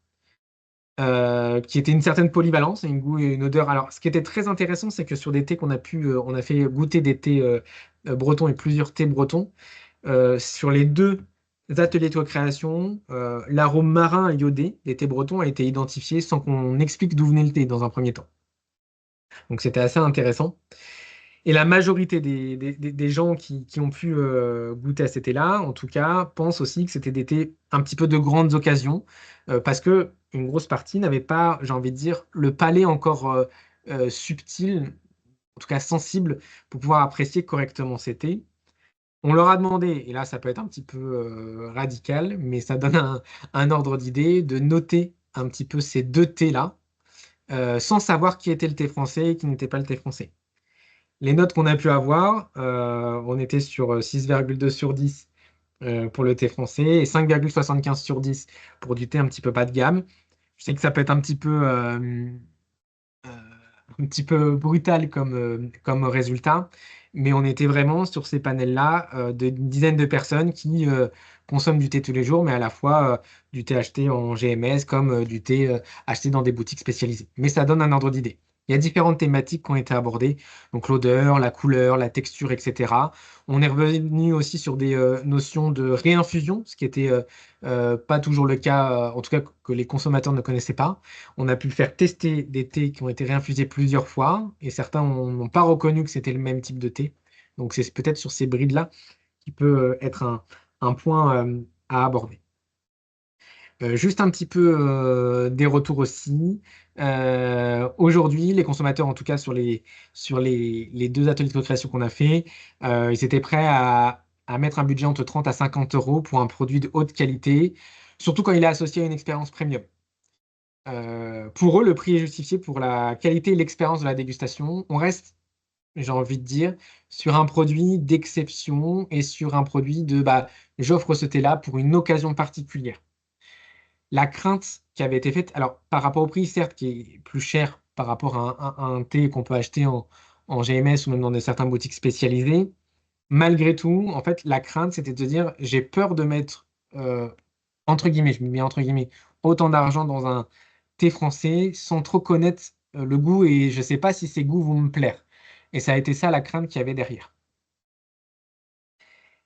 Qui était une certaine polyvalence et une goût et une odeur. Alors, ce qui était très intéressant, c'est que sur des thés on a fait goûter des thés bretons et plusieurs thés bretons. Sur les deux ateliers de co-création, l'arôme marin et iodé des thés bretons a été identifié sans qu'on explique d'où venait le thé dans un premier temps. Donc, c'était assez intéressant. Et la majorité des gens qui ont pu goûter à cet thé-là, en tout cas, pensent aussi que c'était des thés un petit peu de grandes occasions, parce que une grosse partie n'avait pas, j'ai envie de dire, le palais encore subtil, en tout cas sensible, pour pouvoir apprécier correctement ces thés. On leur a demandé, et là ça peut être un petit peu radical, mais ça donne un ordre d'idée, de noter un petit peu ces deux thés-là, sans savoir qui était le thé français et qui n'était pas le thé français. Les notes qu'on a pu avoir, on était sur 6,2 sur 10 pour le thé français et 5,75 sur 10 pour du thé un petit peu bas de gamme. Je sais que ça peut être euh, un petit peu brutal comme résultat, mais on était vraiment sur ces panels-là d'une dizaine de personnes qui consomment du thé tous les jours, mais à la fois du thé acheté en GMS comme du thé acheté dans des boutiques spécialisées. Mais ça donne un ordre d'idée. Il y a différentes thématiques qui ont été abordées, donc l'odeur, la couleur, la texture, etc. On est revenu aussi sur des notions de réinfusion, ce qui était pas toujours le cas, en tout cas que les consommateurs ne connaissaient pas. On a pu faire tester des thés qui ont été réinfusés plusieurs fois et certains n'ont pas reconnu que c'était le même type de thé. Donc c'est peut-être sur ces brides-là qui peut être un point à aborder. Juste un petit peu des retours aussi. Aujourd'hui, les consommateurs, en tout cas sur les deux ateliers de co-création qu'on a fait, ils étaient prêts à mettre un budget entre 30 à 50 euros pour un produit de haute qualité, surtout quand il est associé à une expérience premium. Pour eux, le prix est justifié pour la qualité et l'expérience de la dégustation. On reste, j'ai envie de dire, sur un produit d'exception et sur un produit de bah, j'offre ce thé-là pour une occasion particulière. La crainte qui avait été faite, alors par rapport au prix, certes, qui est plus cher par rapport à un thé qu'on peut acheter en GMS ou même dans certaines boutiques spécialisées, malgré tout, en fait, la crainte, c'était de dire j'ai peur de mettre, entre guillemets, je me mets entre guillemets, autant d'argent dans un thé français sans trop connaître le goût et je ne sais pas si ces goûts vont me plaire. Et ça a été ça la crainte qu'il y avait derrière.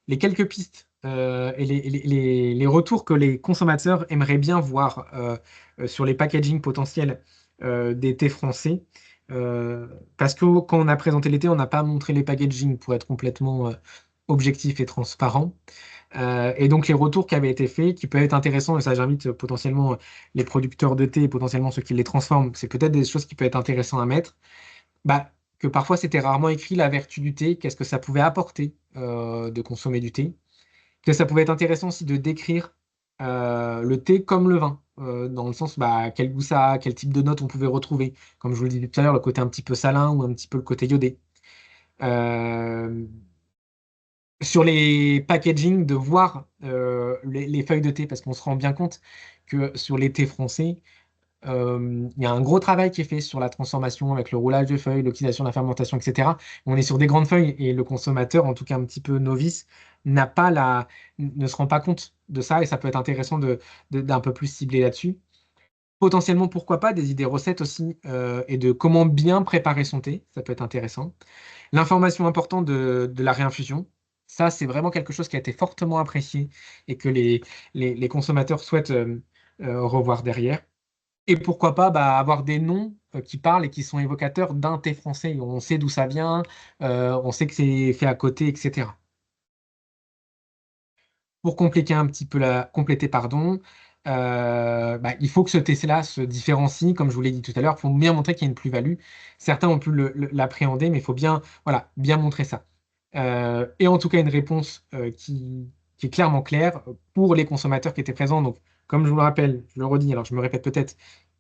Les quelques pistes et les retours que les consommateurs aimeraient bien voir sur les packaging potentiels des thés français. Parce que quand on a présenté les thés, on n'a pas montré les packaging pour être complètement objectif et transparent. Et donc les retours qui avaient été faits, qui peuvent être intéressants, et ça j'invite potentiellement les producteurs de thé et potentiellement ceux qui les transforment, c'est peut-être des choses qui peuvent être intéressantes à mettre, bah, que parfois c'était rarement écrit la vertu du thé, qu'est-ce que ça pouvait apporter de consommer du thé, que ça pouvait être intéressant aussi de décrire le thé comme le vin, dans le sens bah, quel goût ça a, quel type de notes on pouvait retrouver, comme je vous le disais tout à l'heure, le côté un petit peu salin ou un petit peu le côté iodé. Euh, sur les packaging, de voir les feuilles de thé, parce qu'on se rend bien compte que sur les thés français, il y a un gros travail qui est fait sur la transformation avec le roulage de feuilles, l'oxydation, la fermentation, etc. On est sur des grandes feuilles et le consommateur, en tout cas un petit peu novice, ne se rend pas compte de ça et ça peut être intéressant d'un peu plus cibler là-dessus. Potentiellement, pourquoi pas, des idées recettes aussi et de comment bien préparer son thé, ça peut être intéressant. L'information importante de la réinfusion, ça c'est vraiment quelque chose qui a été fortement apprécié et que les consommateurs souhaitent revoir derrière. Et pourquoi pas bah, avoir des noms qui parlent et qui sont évocateurs d'un thé français. On sait d'où ça vient, on sait que c'est fait à côté, etc. Pour compléter, pardon, bah, il faut que ce thé-là se différencie, comme je vous l'ai dit tout à l'heure, il faut bien montrer qu'il y a une plus-value. Certains ont pu l'appréhender, mais il faut bien, voilà, bien montrer ça. Et en tout cas, une réponse qui est clairement claire pour les consommateurs qui étaient présents. Donc, comme je vous le rappelle, je le redis, alors je me répète peut-être,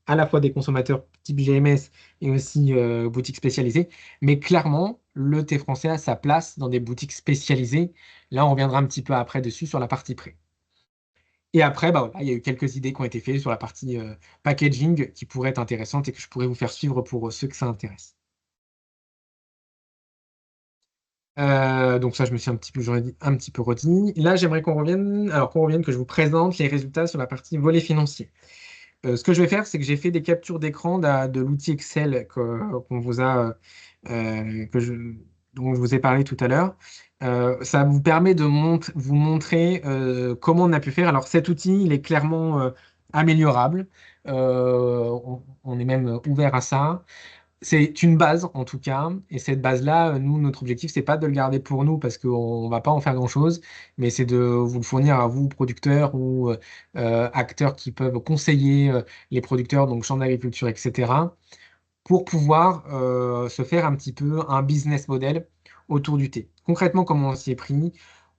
à la fois des consommateurs type GMS et aussi boutiques spécialisées, mais clairement, le thé français a sa place dans des boutiques spécialisées. Là, on reviendra un petit peu après dessus sur la partie prêt. Et après, bah, voilà, il y a eu quelques idées qui ont été faites sur la partie packaging qui pourraient être intéressantes et que je pourrais vous faire suivre pour ceux que ça intéresse. Donc ça, je me suis un petit peu redit. Là, j'aimerais qu'on revienne, que je vous présente les résultats sur la partie volet financier. Ce que je vais faire, c'est que j'ai fait des captures d'écran de l'outil Excel qu'on vous a, dont je vous ai parlé tout à l'heure. Ça vous permet de vous montrer comment on a pu faire. Alors cet outil, il est clairement améliorable. On est même ouvert à ça. C'est une base en tout cas, et cette base-là, nous, notre objectif, c'est pas de le garder pour nous parce qu'on va pas en faire grand-chose, mais c'est de vous le fournir à vous, producteurs ou acteurs qui peuvent conseiller les producteurs, donc champs d'agriculture, etc., pour pouvoir se faire un petit peu un business model autour du thé. Concrètement, comment on s'y est pris?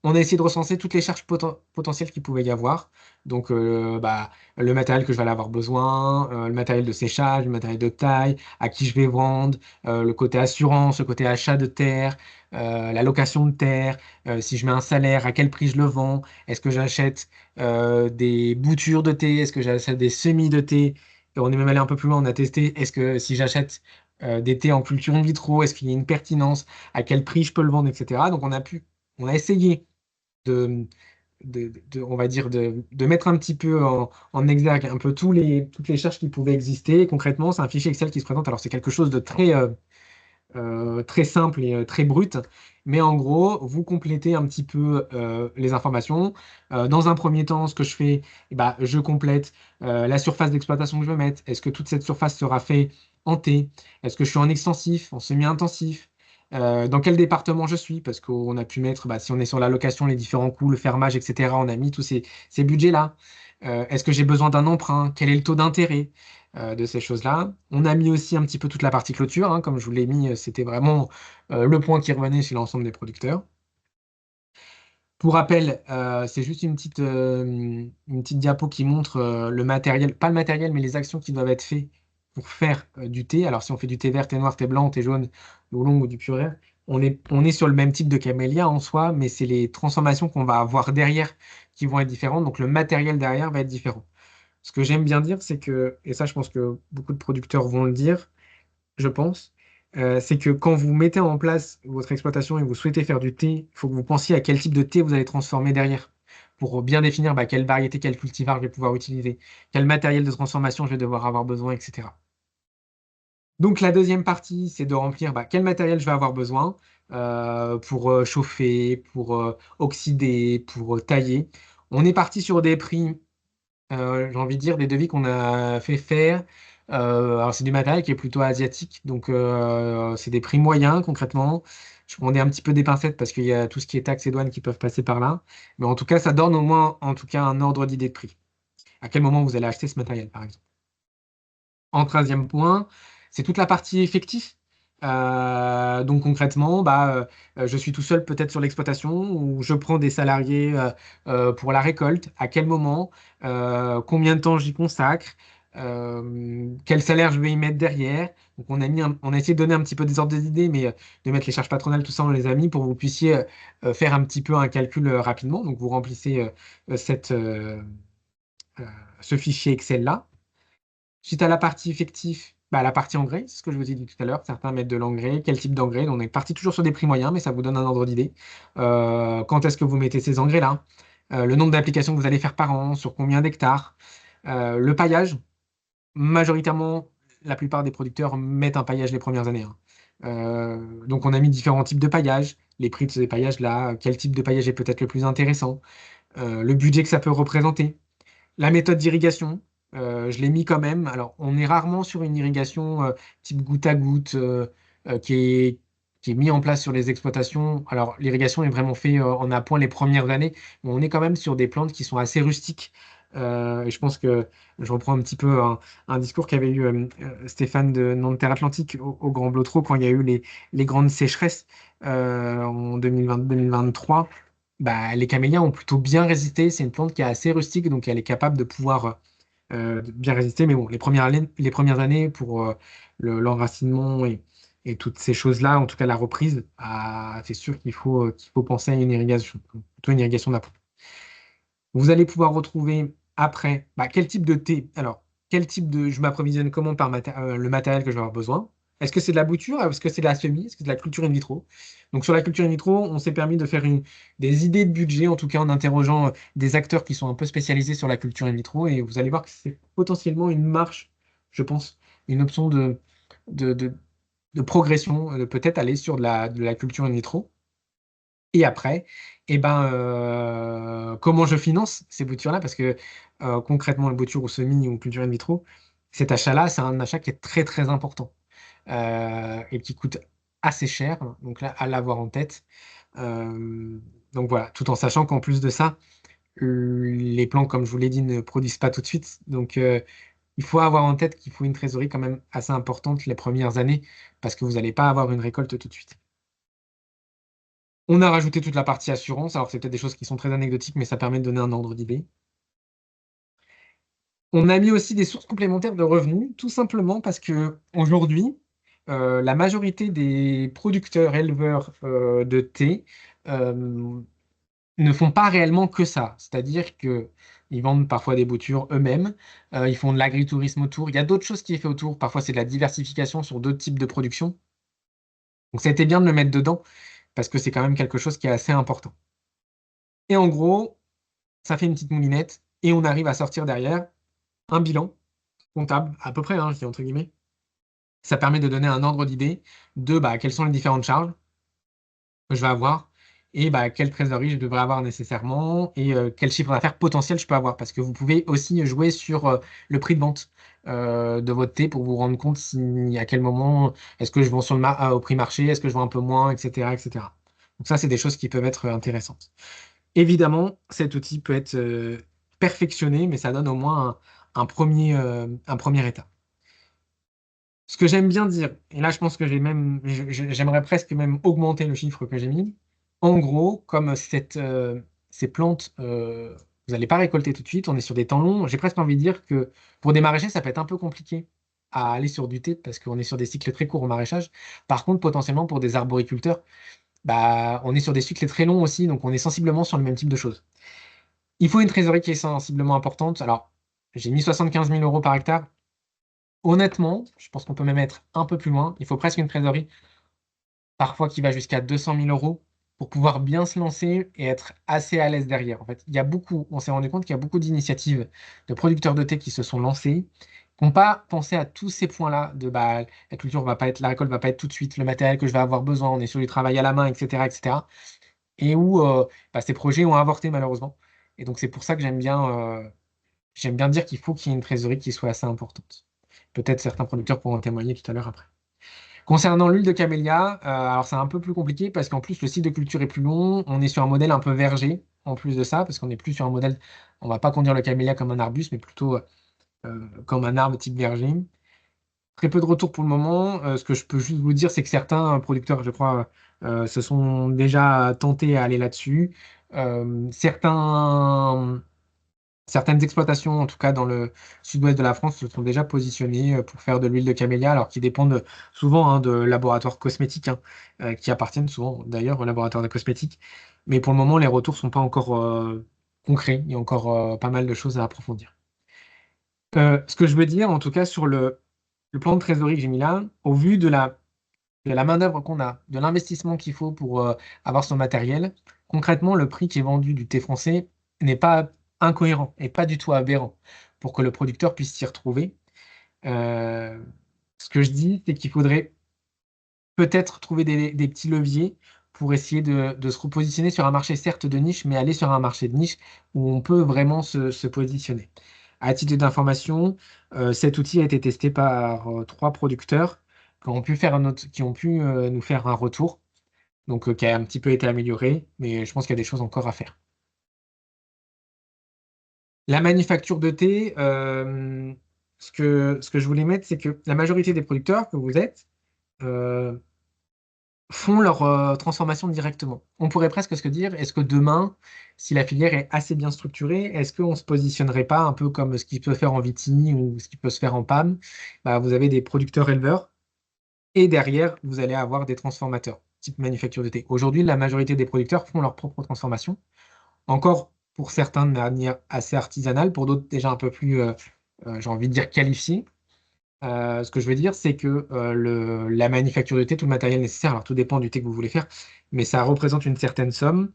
On a essayé de recenser toutes les charges potentielles qu'il pouvait y avoir. Donc, bah, le matériel que je vais aller avoir besoin, le matériel de séchage, le matériel de taille, à qui je vais vendre, le côté assurance, le côté achat de terre, la location de terre, si je mets un salaire, à quel prix je le vends, est-ce que j'achète des boutures de thé, est-ce que j'achète des semis de thé, et on est même allé un peu plus loin, on a testé, est-ce que si j'achète des thés en culture in vitro, est-ce qu'il y a une pertinence, à quel prix je peux le vendre, etc. Donc on a essayé de, on va dire, de mettre un petit peu en exergue un peu toutes les charges qui pouvaient exister. Et concrètement, c'est un fichier Excel qui se présente. Alors c'est quelque chose de très simple et très brut. Mais en gros, vous complétez un petit peu les informations. Dans un premier temps, ce que je fais, eh ben, je complète la surface d'exploitation que je veux mettre. Est-ce que toute cette surface sera faite en T? Est-ce que je suis en extensif, en semi-intensif? Dans quel département je suis? Parce qu'on a pu mettre, bah, si on est sur la location, les différents coûts, le fermage, etc., on a mis tous ces budgets-là. Est-ce que j'ai besoin d'un emprunt? Quel est le taux d'intérêt? De ces choses-là. On a mis aussi un petit peu toute la partie clôture, hein, comme je vous l'ai mis, c'était vraiment le point qui revenait chez l'ensemble des producteurs. Pour rappel, c'est juste une petite diapo qui montre le matériel, pas le matériel, mais les actions qui doivent être faites pour faire du thé. Alors, si on fait du thé vert, thé noir, thé blanc, thé jaune, du oolong ou du pur, on est sur le même type de camélia en soi, mais c'est les transformations qu'on va avoir derrière qui vont être différentes. Donc, le matériel derrière va être différent. Ce que j'aime bien dire, c'est que, et ça, je pense que beaucoup de producteurs vont le dire, je pense, c'est que quand vous mettez en place votre exploitation et vous souhaitez faire du thé, il faut que vous pensiez à quel type de thé vous allez transformer derrière, pour bien définir bah, quelle variété, quel cultivar je vais pouvoir utiliser, quel matériel de transformation je vais devoir avoir besoin, etc. Donc la deuxième partie, c'est de remplir bah, quel matériel je vais avoir besoin pour chauffer, pour oxyder, pour tailler. On est parti sur des prix j'ai envie de dire, des devis qu'on a fait faire. Alors, c'est du matériel qui est plutôt asiatique, donc c'est des prix moyens concrètement. Je prendrais un petit peu des pincettes parce qu'il y a tout ce qui est taxes et douanes qui peuvent passer par là. Mais en tout cas, ça donne au moins en tout cas un ordre d'idée de prix. À quel moment vous allez acheter ce matériel, par exemple. En troisième point, c'est toute la partie effectif. Donc concrètement, bah, je suis tout seul peut-être sur l'exploitation ou je prends des salariés pour la récolte. À quel moment, combien de temps j'y consacre, quel salaire je vais y mettre derrière. Donc on a essayé de donner un petit peu des ordres d'idées, mais de mettre les charges patronales, tout ça, on les a mis pour que vous puissiez faire un petit peu un calcul rapidement. Donc vous remplissez euh, ce fichier Excel-là. Suite à la partie effectif, bah, la partie engrais, c'est ce que je vous ai dit tout à l'heure. Certains mettent de l'engrais. Quel type d'engrais? On est parti toujours sur des prix moyens, mais ça vous donne un ordre d'idée. Quand est-ce que vous mettez ces engrais-là? Le nombre d'applications que vous allez faire par an, sur combien d'hectares? Le paillage, majoritairement, la plupart des producteurs mettent un paillage les premières années, hein. Donc on a mis différents types de paillage, les prix de ces paillages-là, quel type de paillage est peut-être le plus intéressant, le budget que ça peut représenter, la méthode d'irrigation. Je l'ai mis quand même. Alors, on est rarement sur une irrigation type goutte à goutte euh, qui est, qui est mis en place sur les exploitations. Alors, l'irrigation est vraiment fait en appoint les premières années, mais on est quand même sur des plantes qui sont assez rustiques. Et je pense que je reprends un petit peu un discours qu'avait eu Stéphane de Nanterre Atlantique au Grand Blotreau quand il y a eu les grandes sécheresses en 2020-2023. Bah, les camélias ont plutôt bien résisté. C'est une plante qui est assez rustique, donc elle est capable de pouvoir de bien résister. Mais bon, les premières années pour l'enracinement et toutes ces choses-là, en tout cas la reprise, c'est sûr qu'il faut penser à une irrigation, plutôt une irrigation d'appoint. Vous allez pouvoir retrouver après quel type de thé. Alors, je m'approvisionne comment par le matériel que je vais avoir besoin. Est-ce que c'est de la bouture? Est-ce que c'est de la semis? Est-ce que c'est de la culture in vitro? Donc sur la culture in vitro, on s'est permis de faire des idées de budget, en tout cas en interrogeant des acteurs qui sont un peu spécialisés sur la culture in vitro. Et vous allez voir que c'est potentiellement une marche, je pense, une option de, de, de progression, de peut-être aller sur de la culture in vitro. Et après, comment je finance ces boutures-là? Parce que concrètement, les boutures ou semis ou culture in vitro, cet achat-là, c'est un achat qui est très très important et qui coûte assez cher. Donc là, à l'avoir en tête. Donc voilà, tout en sachant qu'en plus de ça, les plants, comme je vous l'ai dit, ne produisent pas tout de suite. Donc il faut avoir en tête qu'il faut une trésorerie quand même assez importante les premières années parce que vous n'allez pas avoir une récolte tout de suite. On a rajouté toute la partie assurance. Alors, c'est peut-être des choses qui sont très anecdotiques, mais ça permet de donner un ordre d'idée. On a mis aussi des sources complémentaires de revenus, tout simplement parce que aujourd'hui, la majorité des producteurs éleveurs de thé euh, ne font pas réellement que ça. C'est-à-dire que ils vendent parfois des boutures eux-mêmes, ils font de l'agritourisme autour. Il y a d'autres choses qui est fait autour. Parfois, c'est de la diversification sur d'autres types de production. Donc, ça a été bien de le mettre dedans parce que c'est quand même quelque chose qui est assez important. Et en gros, ça fait une petite moulinette et on arrive à sortir derrière un bilan comptable, à peu près, hein, je dis entre guillemets. Ça permet de donner un ordre d'idée de quelles sont les différentes charges que je vais avoir et quelle trésorerie je devrais avoir nécessairement et quel chiffre d'affaires potentiel je peux avoir. Parce que vous pouvez aussi jouer sur le prix de vente de votre thé pour vous rendre compte à quel moment est-ce que je vends au prix marché, est-ce que je vends un peu moins, etc., etc. Donc ça, c'est des choses qui peuvent être intéressantes. Évidemment, cet outil peut être perfectionné, mais ça donne au moins un premier état. Ce que j'aime bien dire, et là je pense que j'aimerais presque même augmenter le chiffre que j'ai mis. En gros, comme ces plantes, vous n'allez pas récolter tout de suite, on est sur des temps longs. J'ai presque envie de dire que pour des maraîchers, ça peut être un peu compliqué à aller sur du thé parce qu'on est sur des cycles très courts au maraîchage. Par contre, potentiellement pour des arboriculteurs, on est sur des cycles très longs aussi, donc on est sensiblement sur le même type de choses. Il faut une trésorerie qui est sensiblement importante. Alors, j'ai mis 75 000 euros par hectare. Honnêtement, je pense qu'on peut même être un peu plus loin. Il faut presque une trésorerie, parfois qui va jusqu'à 200 000 euros, pour pouvoir bien se lancer et être assez à l'aise derrière. En fait, on s'est rendu compte qu'il y a beaucoup d'initiatives de producteurs de thé qui se sont lancés, qui n'ont pas pensé à tous ces points-là de la récolte va pas être tout de suite, le matériel que je vais avoir besoin, on est sur du travail à la main, etc., etc. Et où ces projets ont avorté malheureusement. Et donc c'est pour ça que j'aime bien dire qu'il faut qu'il y ait une trésorerie qui soit assez importante. Peut-être certains producteurs pourront en témoigner tout à l'heure après. Concernant l'huile de camélia, alors c'est un peu plus compliqué parce qu'en plus le cycle de culture est plus long. On est sur un modèle un peu verger en plus de ça, parce qu'on n'est plus sur un modèle, on va pas conduire le camélia comme un arbuste, mais plutôt comme un arbre type verger. Très peu de retours pour le moment. Ce que je peux juste vous dire, c'est que certains producteurs, je crois, se sont déjà tentés à aller là-dessus. Certaines exploitations, en tout cas dans le sud-ouest de la France, se sont déjà positionnées pour faire de l'huile de camélia, alors qu'ils dépendent souvent de laboratoires cosmétiques, hein, qui appartiennent souvent d'ailleurs aux laboratoires de cosmétiques. Mais pour le moment, les retours sont pas encore concrets. Il y a encore pas mal de choses à approfondir. Ce que je veux dire, en tout cas, sur le plan de trésorerie que j'ai mis là, au vu de la main-d'œuvre qu'on a, de l'investissement qu'il faut pour avoir son matériel, concrètement, le prix qui est vendu du thé français n'est pas incohérent et pas du tout aberrant pour que le producteur puisse s'y retrouver. Euh, Ce que je dis, c'est qu'il faudrait peut-être trouver des petits leviers pour essayer de se repositionner sur un marché certes de niche, mais aller sur un marché de niche où on peut vraiment se positionner. À titre d'information, cet outil a été testé par 3 producteurs qui ont pu nous faire un retour, donc qui a un petit peu été amélioré, mais je pense qu'il y a des choses encore à faire. La manufacture de thé, ce que je voulais mettre, c'est que la majorité des producteurs que vous êtes euh, font leur transformation directement. On pourrait presque se dire, est-ce que demain, si la filière est assez bien structurée, est-ce qu'on ne se positionnerait pas un peu comme ce qui peut se faire en Viti ou ce qui peut se faire en PAM? Bah, vous avez des producteurs éleveurs et derrière, vous allez avoir des transformateurs, type manufacture de thé. Aujourd'hui, la majorité des producteurs font leur propre transformation. Encore pour certains de manière assez artisanale, pour d'autres déjà un peu plus, j'ai envie de dire, qualifiés. Ce que je veux dire, c'est que la manufacture de thé, tout le matériel nécessaire, alors tout dépend du thé que vous voulez faire, mais ça représente une certaine somme.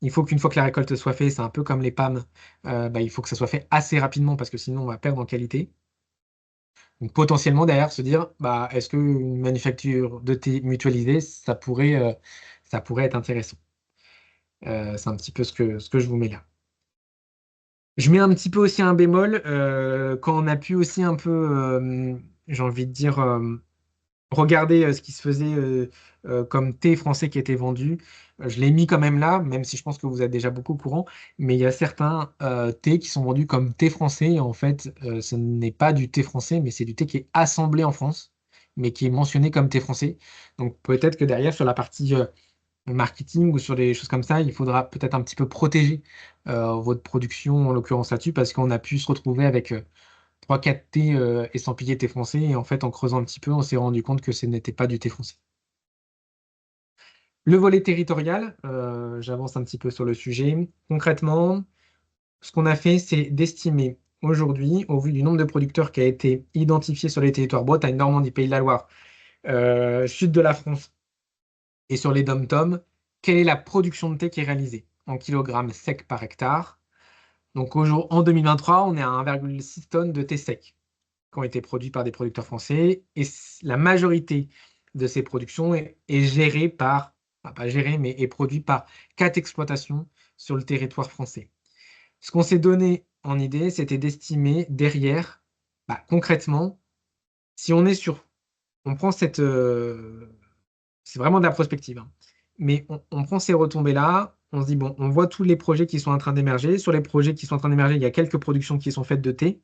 Il faut qu'une fois que la récolte soit faite, c'est un peu comme les PAM, bah, il faut que ça soit fait assez rapidement parce que sinon on va perdre en qualité. Donc potentiellement derrière se dire, bah, est-ce qu'une manufacture de thé mutualisée, ça pourrait être intéressant. C'est un petit peu ce que je vous mets là. Je mets un petit peu aussi un bémol quand on a pu aussi un peu, j'ai envie de dire, regarder ce qui se faisait comme thé français qui était vendu. Je l'ai mis quand même là, même si je pense que vous êtes déjà beaucoup au courant, mais il y a certains thés qui sont vendus comme thé français. Et en fait, ce n'est pas du thé français, mais c'est du thé qui est assemblé en France, mais qui est mentionné comme thé français. Donc peut-être que derrière, sur la partie marketing ou sur des choses comme ça, il faudra peut-être un petit peu protéger votre production, en l'occurrence là-dessus, parce qu'on a pu se retrouver avec 3-4 thés estampillés thé français, et en fait, en creusant un petit peu, on s'est rendu compte que ce n'était pas du thé français. Le volet territorial, j'avance un petit peu sur le sujet. Concrètement, ce qu'on a fait, c'est d'estimer aujourd'hui, au vu du nombre de producteurs qui a été identifié sur les territoires Bretagne, Normandie, Pays de la Loire, sud de la France et sur les DOM-TOM, quelle est la production de thé qui est réalisée en kilogrammes secs par hectare. Donc en 2023, on est à 1,6 tonnes de thé sec qui ont été produits par des producteurs français. Et la majorité de ces productions est gérée par, enfin, pas gérée, mais est produite par 4 exploitations sur le territoire français. Ce qu'on s'est donné en idée, c'était d'estimer derrière, bah, concrètement, si on est sur, on prend c'est vraiment de la prospective, hein, mais on prend ces retombées-là, on se dit, bon, on voit tous les projets qui sont en train d'émerger. Sur les projets qui sont en train d'émerger, il y a quelques productions qui sont faites de thé,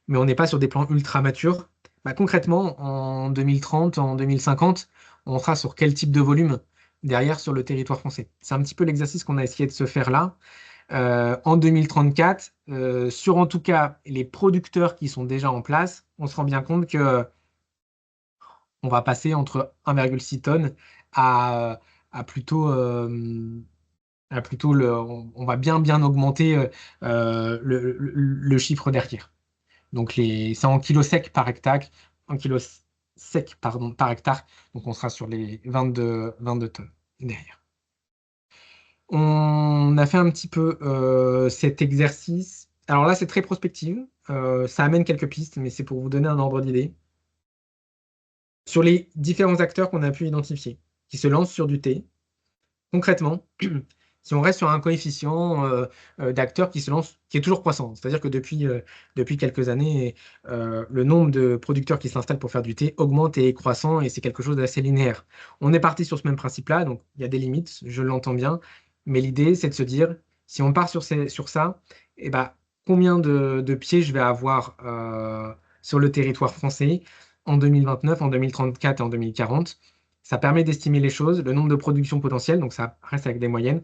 mais on n'est pas sur des plans ultra matures. Bah, concrètement, en 2030, en 2050, on sera sur quel type de volume derrière sur le territoire français? C'est un petit peu l'exercice qu'on a essayé de se faire là. En 2034, sur en tout cas les producteurs qui sont déjà en place, on se rend bien compte que on va passer entre 1,6 tonnes à, à plutôt, on va bien augmenter le chiffre derrière. Donc c'est en kilos secs par hectare, en kilos secs, pardon, par hectare. Donc on sera sur les 22 tonnes derrière. On a fait un petit peu cet exercice. Alors là, c'est très prospectif. Ça amène quelques pistes, mais c'est pour vous donner un ordre d'idée. Sur les différents acteurs qu'on a pu identifier, qui se lancent sur du thé, concrètement, si on reste sur un coefficient d'acteurs qui se lance, qui est toujours croissant, c'est-à-dire que depuis quelques années, le nombre de producteurs qui s'installent pour faire du thé augmente et est croissant, et c'est quelque chose d'assez linéaire. On est parti sur ce même principe-là, donc il y a des limites, je l'entends bien, mais l'idée, c'est de se dire, si on part sur ça, eh ben, combien de pieds je vais avoir sur le territoire français en 2029, en 2034 et en 2040. Ça permet d'estimer les choses, le nombre de productions potentielles, donc ça reste avec des moyennes.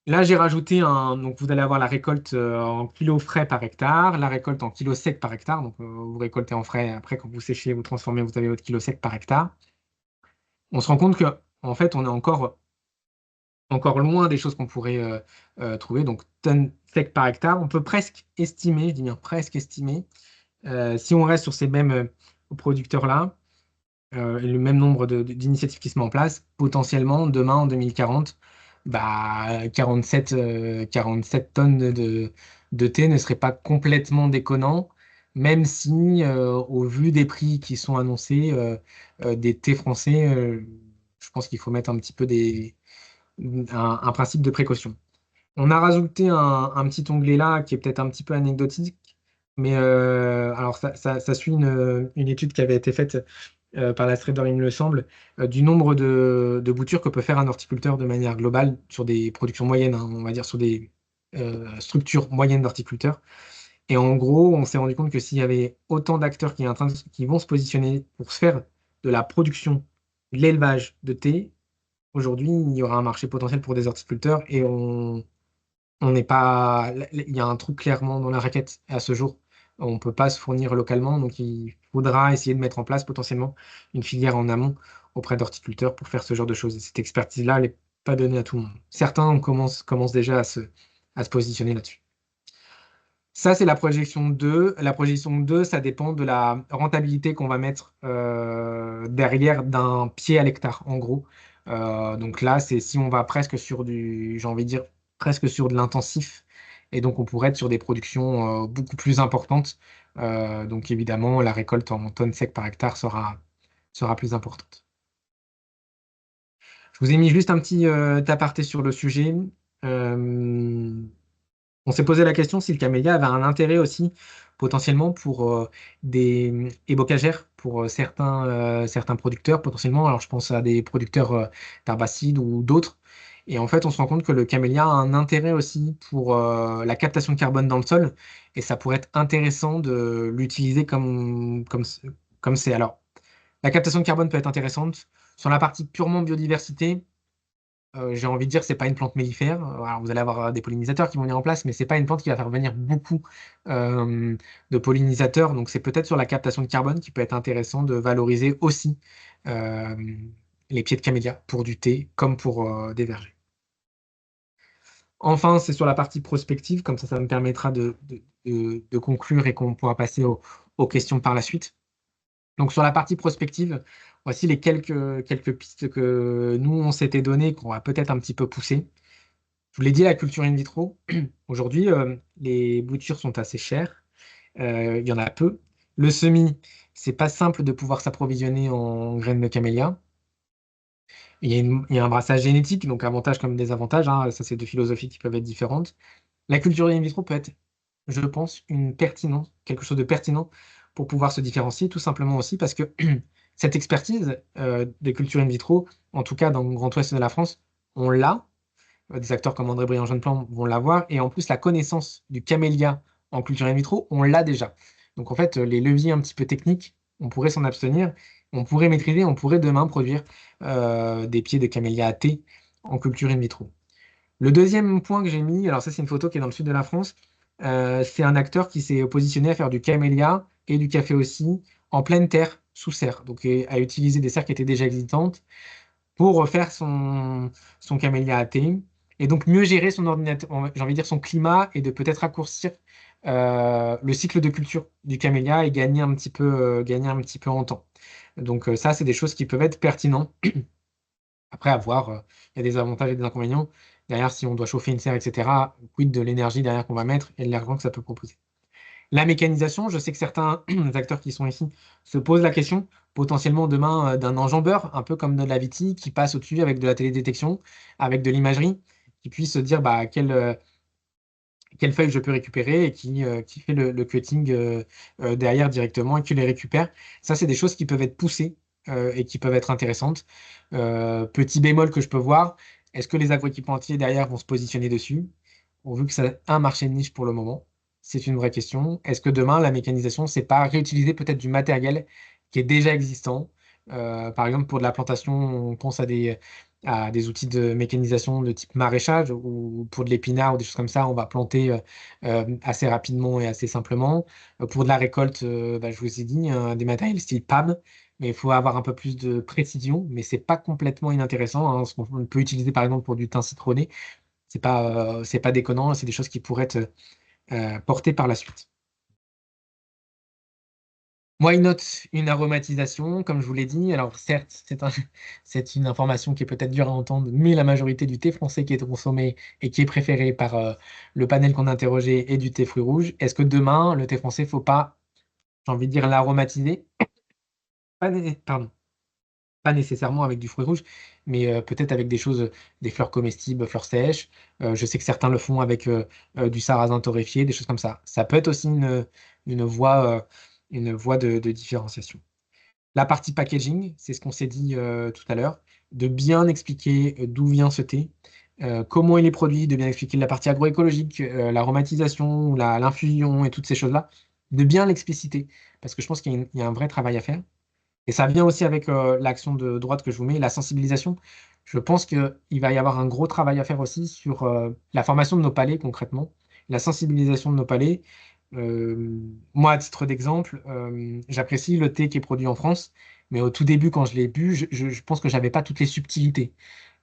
Là, j'ai rajouté donc vous allez avoir la récolte en kilos frais par hectare, la récolte en kilos secs par hectare. Donc, vous récoltez en frais, après, quand vous séchez, vous transformez, vous avez votre kilo sec par hectare. On se rend compte que, en fait, on est encore loin des choses qu'on pourrait trouver. Donc, tonnes sec par hectare, on peut presque estimer, je dis bien presque estimer, si on reste sur ces mêmes producteurs-là, et le même nombre d'initiatives qui se mettent en place, potentiellement, demain, en 2040, bah, 47 tonnes de thé ne serait pas complètement déconnant, même si, au vu des prix qui sont annoncés, des thés français, je pense qu'il faut mettre un petit peu un principe de précaution. On a rajouté un petit onglet là qui est peut-être un petit peu anecdotique. Mais alors ça suit une étude qui avait été faite par la Strader, il me le semble, du nombre de boutures que peut faire un horticulteur de manière globale sur des productions moyennes, hein, on va dire sur des structures moyennes d'horticulteurs. Et en gros, on s'est rendu compte que s'il y avait autant d'acteurs qui vont se positionner pour se faire de la production, de l'élevage de thé, aujourd'hui, il y aura un marché potentiel pour des horticulteurs et on n'est pas. Il y a un trou clairement dans la raquette à ce jour. On ne peut pas se fournir localement, donc il faudra essayer de mettre en place potentiellement une filière en amont auprès d'horticulteurs pour faire ce genre de choses. Et cette expertise-là, elle n'est pas donnée à tout le monde. Certains commencent déjà à se positionner là-dessus. Ça, c'est la projection 2. La projection 2, ça dépend de la rentabilité qu'on va mettre derrière d'un pied à l'hectare, en gros. Donc là, c'est si on va presque sur j'ai envie de dire, presque sur de l'intensif. Et donc, on pourrait être sur des productions beaucoup plus importantes. Donc, évidemment, la récolte en tonnes sec par hectare sera plus importante. Je vous ai mis juste un petit aparté sur le sujet. Euh, On s'est posé la question si le camélia avait un intérêt aussi potentiellement pour des ébocagères, pour certains producteurs potentiellement. Alors je pense à des producteurs d'herbacides ou d'autres. Et en fait, on se rend compte que le camélia a un intérêt aussi pour la captation de carbone dans le sol. Et ça pourrait être intéressant de l'utiliser comme c'est. Alors, la captation de carbone peut être intéressante. Sur la partie purement biodiversité, j'ai envie de dire, c'est pas une plante mellifère. Alors, vous allez avoir des pollinisateurs qui vont venir en place, mais c'est pas une plante qui va faire venir beaucoup euh, de pollinisateurs. Donc, c'est peut-être sur la captation de carbone qui peut être intéressant de valoriser aussi euh, les pieds de camélia pour du thé comme pour des vergers. Enfin, c'est sur la partie prospective, comme ça me permettra de conclure et qu'on pourra passer aux questions par la suite. Donc, sur la partie prospective, voici les quelques pistes que nous, on s'était données, qu'on va peut-être un petit peu pousser. Je vous l'ai dit, la culture in vitro, aujourd'hui, les boutures sont assez chères. Il y en a peu. Le semis, c'est pas simple de pouvoir s'approvisionner en graines de camélia. Il y a un brassage génétique, donc avantages comme désavantages, hein. Ça, c'est deux philosophies qui peuvent être différentes. La culture in vitro peut être, je pense, quelque chose de pertinent pour pouvoir se différencier, tout simplement aussi parce que cette expertise des cultures in vitro, en tout cas dans le Grand Ouest de la France, on l'a. Des acteurs comme André Briand-Jeune-Plan vont l'avoir. Et en plus, la connaissance du camélia en culture in vitro, on l'a déjà. Donc en fait, les leviers un petit peu techniques, on pourrait s'en abstenir, on pourrait maîtriser, on pourrait demain produire des pieds de camélia à thé en culture in vitro. Le deuxième point que j'ai mis, alors ça c'est une photo qui est dans le sud de la France, c'est un acteur qui s'est positionné à faire du camélia et du café aussi en pleine terre, sous serre, donc à utiliser des serres qui étaient déjà existantes pour refaire son camélia AT et donc mieux gérer son ordinateur, j'ai envie de dire son climat et de peut-être raccourcir le cycle de culture du camélia et gagner un petit peu en temps. Donc ça, c'est des choses qui peuvent être pertinentes. Après, à voir, il y a des avantages et des inconvénients. Derrière, si on doit chauffer une serre, etc., quid de l'énergie derrière qu'on va mettre et de l'argent que ça peut proposer. La mécanisation, je sais que certains acteurs qui sont ici se posent la question potentiellement demain d'un enjambeur, un peu comme de la Viti, qui passe au-dessus avec de la télédétection, avec de l'imagerie, qui puisse se dire bah, quelle feuille je peux récupérer et qui fait le cutting derrière directement et qui les récupère. Ça, c'est des choses qui peuvent être poussées et qui peuvent être intéressantes. Petit bémol que je peux voir, est-ce que les agroéquipementiers derrière vont se positionner dessus? Bon, vu que c'est un marché de niche pour le moment, c'est une vraie question. Est-ce que demain, la mécanisation, c'est pas réutiliser peut-être du matériel qui est déjà existant? Par exemple, pour de la plantation, on pense à des outils de mécanisation de type maraîchage ou pour de l'épinard ou des choses comme ça, on va planter assez rapidement et assez simplement. Pour de la récolte, bah, je vous ai dit, des matériels style PAM, mais il faut avoir un peu plus de précision, mais c'est pas complètement inintéressant, hein, ce qu'on peut utiliser par exemple pour du thym citronné. C'est pas déconnant, c'est des choses qui pourraient être portées par la suite. Why not une aromatisation, comme je vous l'ai dit. Alors certes, c'est une information qui est peut-être dure à entendre, mais la majorité du thé français qui est consommé et qui est préféré par le panel qu'on a interrogé est du thé fruits rouges. Est-ce que demain, le thé français, faut pas, j'ai envie de dire, l'aromatiser? Pardon, pas nécessairement avec du fruit rouge, mais peut-être avec des choses, des fleurs comestibles, fleurs sèches. Je sais que certains le font avec du sarrasin torréfié, des choses comme ça. Ça peut être aussi une voie de différenciation. La partie packaging, c'est ce qu'on s'est dit tout à l'heure, de bien expliquer d'où vient ce thé, comment il est produit, de bien expliquer la partie agroécologique, l'aromatisation, l'infusion et toutes ces choses-là, de bien l'expliciter, parce que je pense qu'il y a un vrai travail à faire. Et ça vient aussi avec l'action de droite que je vous mets, la sensibilisation. Je pense qu'il va y avoir un gros travail à faire aussi sur la formation de nos palais concrètement, la sensibilisation de nos palais. Moi, à titre d'exemple, j'apprécie le thé qui est produit en France, mais au tout début, quand je l'ai bu, je pense que j'avais pas toutes les subtilités.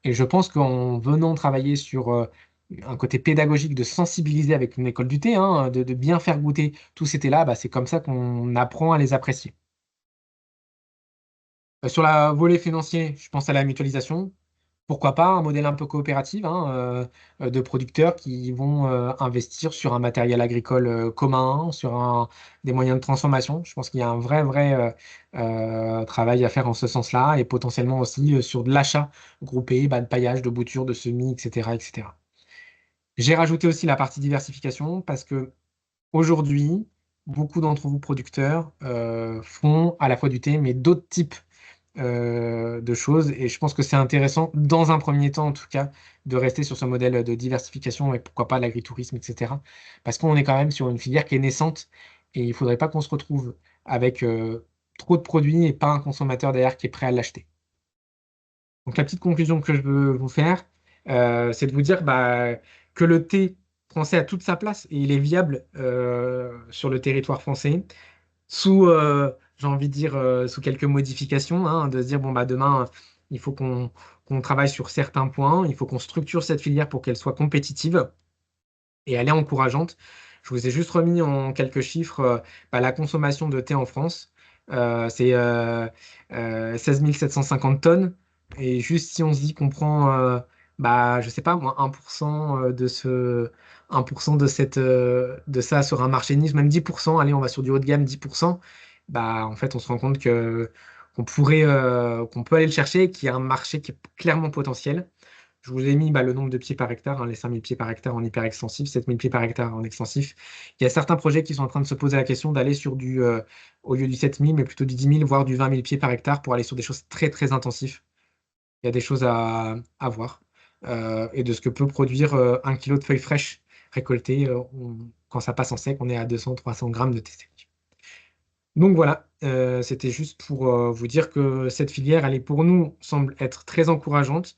Et je pense qu'en venant travailler sur un côté pédagogique, de sensibiliser avec une école du thé, hein, de bien faire goûter tous ces thés-là, bah, c'est comme ça qu'on apprend à les apprécier. Sur la volet financier, je pense à la mutualisation. Pourquoi pas un modèle un peu coopératif, hein, de producteurs qui vont investir sur un matériel agricole commun, sur des moyens de transformation. Je pense qu'il y a un vrai travail à faire en ce sens-là et potentiellement aussi sur de l'achat groupé, bah, de paillage, de bouture, de semis, etc., etc. J'ai rajouté aussi la partie diversification parce que aujourd'hui, beaucoup d'entre vous producteurs font à la fois du thé, mais d'autres types de choses. Et je pense que c'est intéressant, dans un premier temps en tout cas, de rester sur ce modèle de diversification et pourquoi pas l'agritourisme, etc. Parce qu'on est quand même sur une filière qui est naissante et il ne faudrait pas qu'on se retrouve avec trop de produits et pas un consommateur derrière qui est prêt à l'acheter. Donc la petite conclusion que je veux vous faire, c'est de vous dire bah, que le thé français a toute sa place et il est viable sur le territoire français sous, j'ai envie de dire, sous quelques modifications, hein, de se dire, bon, bah, demain, il faut qu'on travaille sur certains points, il faut qu'on structure cette filière pour qu'elle soit compétitive et elle est encourageante. Je vous ai juste remis en quelques chiffres bah, la consommation de thé en France. C'est 16 750 tonnes. Et juste si on se dit qu'on prend, bah, je sais pas, moi, 1% de 1% de ça sur un marché de niche, même 10%, allez, on va sur du haut de gamme, 10%, bah, en fait, on se rend compte qu'on peut aller le chercher, qu'il y a un marché qui est clairement potentiel. Je vous ai mis bah, le nombre de pieds par hectare, hein, les 5 000 pieds par hectare en hyper extensif, 7 000 pieds par hectare en extensif. Il y a certains projets qui sont en train de se poser la question d'aller sur au lieu du 7 000, mais plutôt du 10 000, voire du 20 000 pieds par hectare pour aller sur des choses très, très intensives. Il y a des choses à voir. Et de ce que peut produire 1 kilo de feuilles fraîches récoltées quand ça passe en sec, on est à 200-300 grammes de TCI. Donc voilà, c'était juste pour vous dire que cette filière, elle est pour nous, semble être très encourageante.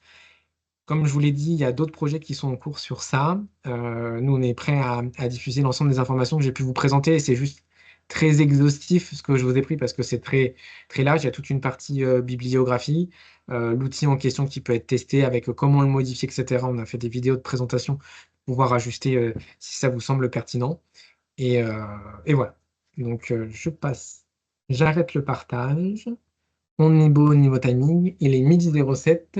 Comme je vous l'ai dit, il y a d'autres projets qui sont en cours sur ça. Nous, on est prêts à diffuser l'ensemble des informations que j'ai pu vous présenter. C'est juste très exhaustif ce que je vous ai pris parce que c'est très, très large. Il y a toute une partie bibliographie, l'outil en question qui peut être testé avec comment le modifier, etc. On a fait des vidéos de présentation pour pouvoir ajuster si ça vous semble pertinent. Et, euh, et voilà. Donc, je passe. J'arrête le partage. On est beau au niveau timing. Il est midi 07.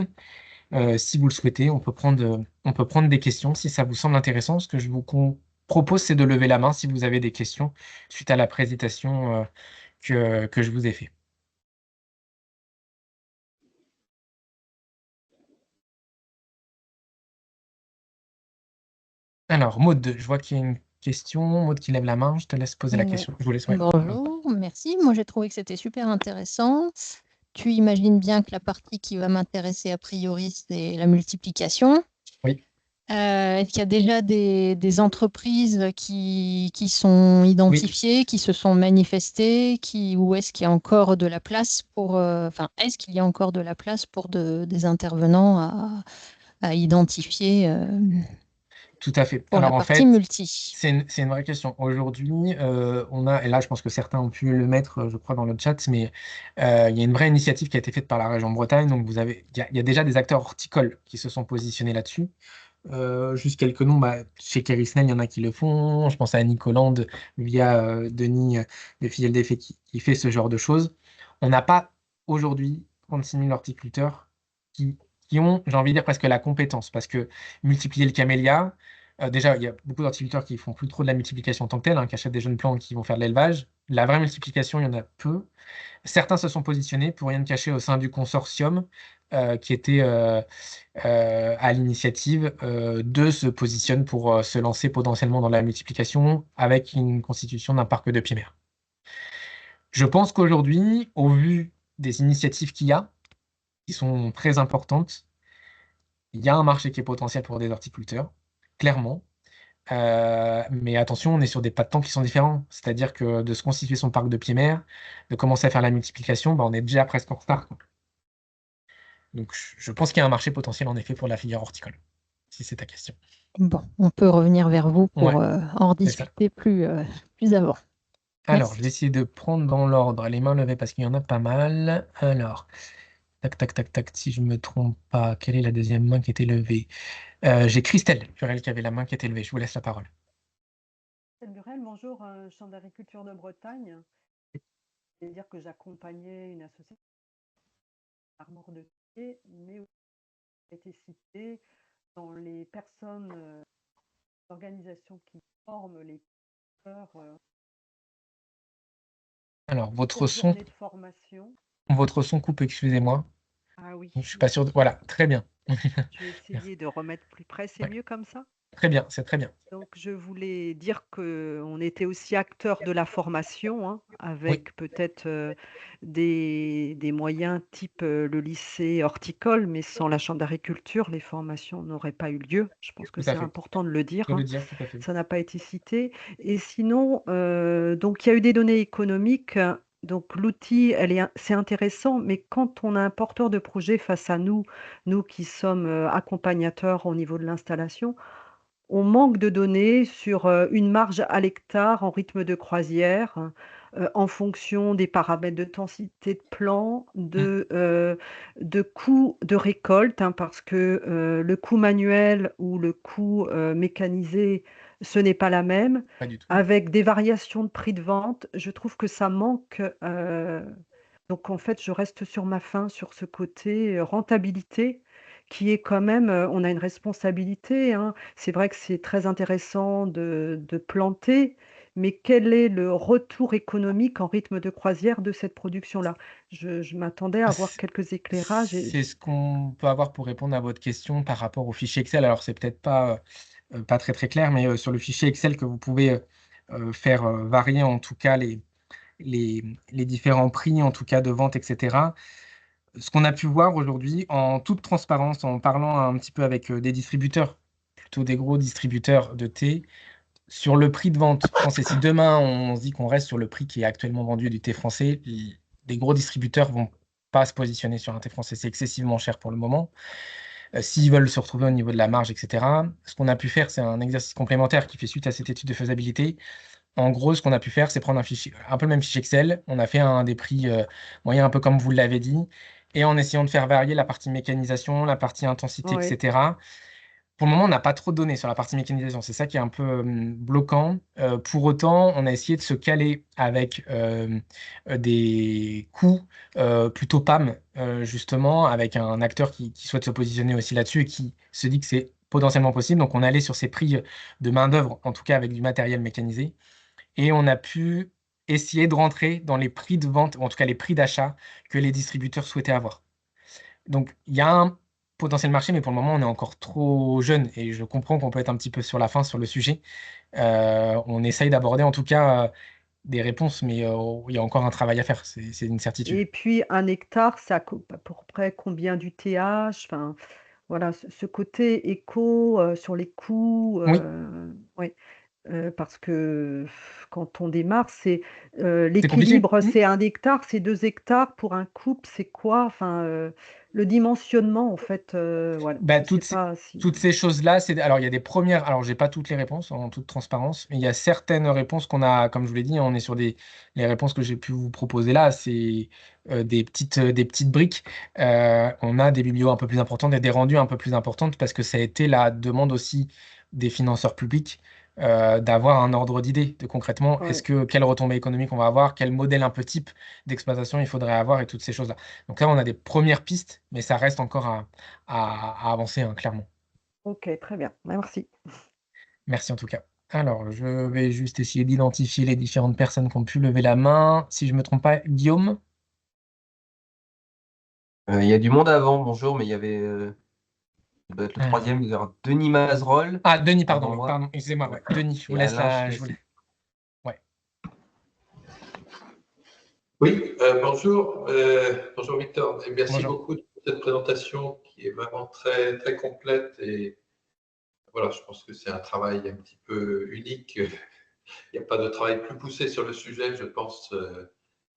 Si vous le souhaitez, on peut prendre des questions si ça vous semble intéressant. Ce que je vous propose, c'est de lever la main si vous avez des questions suite à la présentation que je vous ai fait. Alors, Maud, je vois qu'il y a une question. Maud qui lève la main. Je te laisse poser la question. Je vous laisse. Ouais. Bonjour, merci. Moi, j'ai trouvé que c'était super intéressant. Tu imagines bien que la partie qui va m'intéresser a priori, c'est la multiplication. Oui. Est-ce qu'il y a déjà des entreprises qui sont identifiées, qui se sont manifestées, ou est-ce qu'il y a encore de la place pour, est-ce qu'il y a encore de la place pour des intervenants à identifier Tout à fait. pour Alors, la en partie fait, multi? c'est une vraie question. Aujourd'hui, on a, et là, je pense que certains ont pu le mettre, je crois, dans le chat, mais il y a une vraie initiative qui a été faite par la région Bretagne. Donc, il y a déjà des acteurs horticoles qui se sont positionnés là-dessus. Juste quelques noms, bah, chez Kerisnel, il y en a qui le font. Je pense à Nicoland via Denis de Filial d'Effet qui fait ce genre de choses. On n'a pas aujourd'hui 36 000 horticulteurs qui ont, j'ai envie de dire, presque la compétence parce que multiplier le camélia, Déjà, il y a beaucoup d'horticulteurs qui font plus trop de la multiplication en tant que telle, hein, qui achètent des jeunes plants qui vont faire de l'élevage. La vraie multiplication, il y en a peu. Certains se sont positionnés, pour rien de cacher, au sein du consortium, qui était à l'initiative de se positionner pour se lancer potentiellement dans la multiplication avec une constitution d'un parc de primaire. Je pense qu'aujourd'hui, au vu des initiatives qu'il y a, qui sont très importantes, il y a un marché qui est potentiel pour des horticulteurs, clairement. Mais attention, on est sur des pas de temps qui sont différents. C'est-à-dire que de se constituer son parc de primaire, de commencer à faire la multiplication, bah, on est déjà presque en retard, quoi. Donc, je pense qu'il y a un marché potentiel en effet pour la filière horticole, si c'est ta question. Bon, on peut revenir vers vous Ouais, pour en c'est ça. discuter plus avant. Alors, je vais Merci. essayer de prendre dans l'ordre les mains levées parce qu'il y en a pas mal. Alors, tac, tac, tac, tac, si je ne me trompe pas, quelle est la deuxième main qui était levée? J'ai Christelle Purel qui avait la main qui était levée. Je vous laisse la parole. Burel, bonjour, Chambre d'agriculture de Bretagne. Je vais dire que j'accompagnais une association Armor de Pied, mais aussi a été citée dans les personnes, organisations qui forment les peurs Alors, cette journée de formation. votre son coupe, excusez-moi. Ah oui, Je suis pas sûr. Voilà, très bien. je vais essayer de remettre plus près. C'est Ouais, mieux comme ça? très bien, c'est très bien. Donc, je voulais dire qu'on était aussi acteur de la formation, hein, Oui, avec peut-être des moyens type le lycée horticole, mais sans la chambre d'agriculture, les formations n'auraient pas eu lieu. Je pense que tout à c'est fait. important de le dire, Je veux hein. le dire, tout à fait. Ça n'a pas été cité. Et sinon, donc il y a eu des données économiques. Donc l'outil, c'est intéressant, mais quand on a un porteur de projet face à nous, nous qui sommes accompagnateurs au niveau de l'installation, on manque de données sur une marge à l'hectare en rythme de croisière, en fonction des paramètres de densité de plan, Hmm, de coût de récolte, hein, parce que le coût manuel ou le coût mécanisé, ce n'est pas la même. pas du tout. Avec des variations de prix de vente, je trouve que ça manque. Donc en fait, je reste sur ma faim sur ce côté rentabilité qui est quand même, on a une responsabilité, hein. C'est vrai que c'est très intéressant de planter, mais quel est le retour économique en rythme de croisière de cette production-là? Je m'attendais à avoir C'est quelques éclairages et c'est ce qu'on peut avoir pour répondre à votre question par rapport au fichier Excel. Alors, c'est peut-être pas très très clair, mais sur le fichier Excel que vous pouvez faire varier en tout cas les différents prix, en tout cas de vente, etc. Ce qu'on a pu voir aujourd'hui, en toute transparence, en parlant un petit peu avec des distributeurs, plutôt des gros distributeurs de thé, sur le prix de vente français. Si demain on se dit qu'on reste sur le prix qui est actuellement vendu du thé français, les gros distributeurs vont pas se positionner sur un thé français. C'est excessivement cher pour le moment. S'ils veulent se retrouver au niveau de la marge, etc., ce qu'on a pu faire, c'est un exercice complémentaire qui fait suite à cette étude de faisabilité. En gros, ce qu'on a pu faire, c'est prendre un fichier, un peu le même fichier Excel. On a fait un des prix moyens, un peu comme vous l'avez dit, et en essayant de faire varier la partie mécanisation, la partie intensité, ouais, etc. Pour le moment, on n'a pas trop de données sur la partie mécanisation. C'est ça qui est un peu bloquant. Pour autant, on a essayé de se caler avec des coûts plutôt PAM, justement, avec un acteur qui souhaite se positionner aussi là-dessus et qui se dit que c'est potentiellement possible. Donc, on est allé sur ces prix de main-d'œuvre, en tout cas avec du matériel mécanisé. Et on a pu essayer de rentrer dans les prix de vente, ou en tout cas les prix d'achat que les distributeurs souhaitaient avoir. Donc, il y a un potentiel marché, mais pour le moment, on est encore trop jeune et je comprends qu'on peut être un petit peu sur la fin sur le sujet. On essaye d'aborder en tout cas des réponses, mais il y a encore un travail à faire, c'est une certitude. et puis 1 hectare, ça coupe à peu près combien d'UTH? Enfin, voilà, ce côté éco, sur les coûts, Oui, ouais. Parce que quand on démarre, c'est, c'est compliqué. l'équilibre, c'est 1 hectare, c'est 2 hectares pour un couple, c'est quoi? Enfin, le dimensionnement en fait, voilà, Bah, je sais pas si toutes ces choses-là, alors il y a des premières, alors j'ai pas toutes les réponses en toute transparence, mais il y a certaines réponses qu'on a, comme je vous l'ai dit, on est sur les réponses que j'ai pu vous proposer là, c'est des petites briques. On a des biblios un peu plus importantes et des rendus un peu plus importantes parce que ça a été la demande aussi des financeurs publics d'avoir un ordre d'idée de concrètement, ouais. quelle retombée économique on va avoir, quel modèle un peu type d'exploitation il faudrait avoir et toutes ces choses-là. Donc là, on a des premières pistes, mais ça reste encore à avancer, hein, clairement. OK, très bien, merci. Merci en tout cas. Alors, je vais juste essayer d'identifier les différentes personnes qui ont pu lever la main. Si je ne me trompe pas, Guillaume? Il y a du monde avant, bonjour, mais il y avait ça doit être le troisième, il doit y avoir Denis Mazerolles Ah, Denis, avant pardon, moi pardon, excusez-moi. Ouais. Denis, je vous et laisse Alain la. Schlesser. Ouais. Oui, bonjour, bonjour Victor, et merci Bonjour. beaucoup de cette présentation qui est vraiment très, très complète et voilà, je pense que c'est un travail un petit peu unique. Il n'y a pas de travail plus poussé sur le sujet, je pense,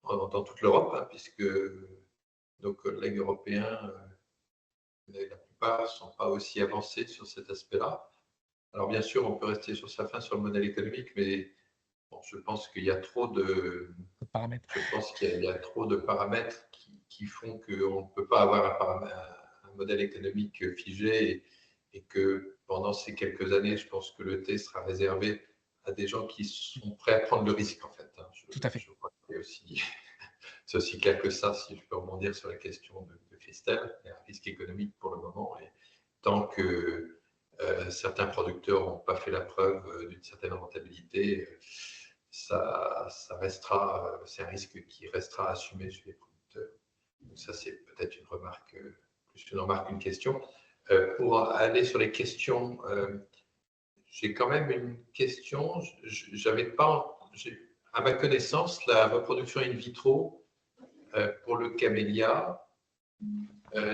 dans toute l'Europe, hein, puisque nos collègues européens, la plupart ne sont pas aussi avancés sur cet aspect-là. Alors bien sûr, on peut rester sur sa fin sur le modèle économique, mais bon, je pense qu'il y a trop de Paramètres. Je pense qu'il y a trop de paramètres qui font qu'on ne peut pas avoir un modèle économique figé et que pendant ces quelques années, je pense que le thé sera réservé à des gens qui sont prêts à prendre le risque, en fait. Hein. Tout à fait. Je crois que c'est aussi clair que ça, si je peux rebondir sur la question de Christelle. Il y a un risque économique pour le moment. Et tant que certains producteurs n'ont pas fait la preuve d'une certaine rentabilité, ça restera, c'est un risque qui restera assumé chez les producteurs. Donc ça, c'est peut-être une remarque, plus une remarque qu'une question. Pour aller sur les questions, j'ai quand même une question. J'avais pas, à ma connaissance, la reproduction in vitro pour le camélia,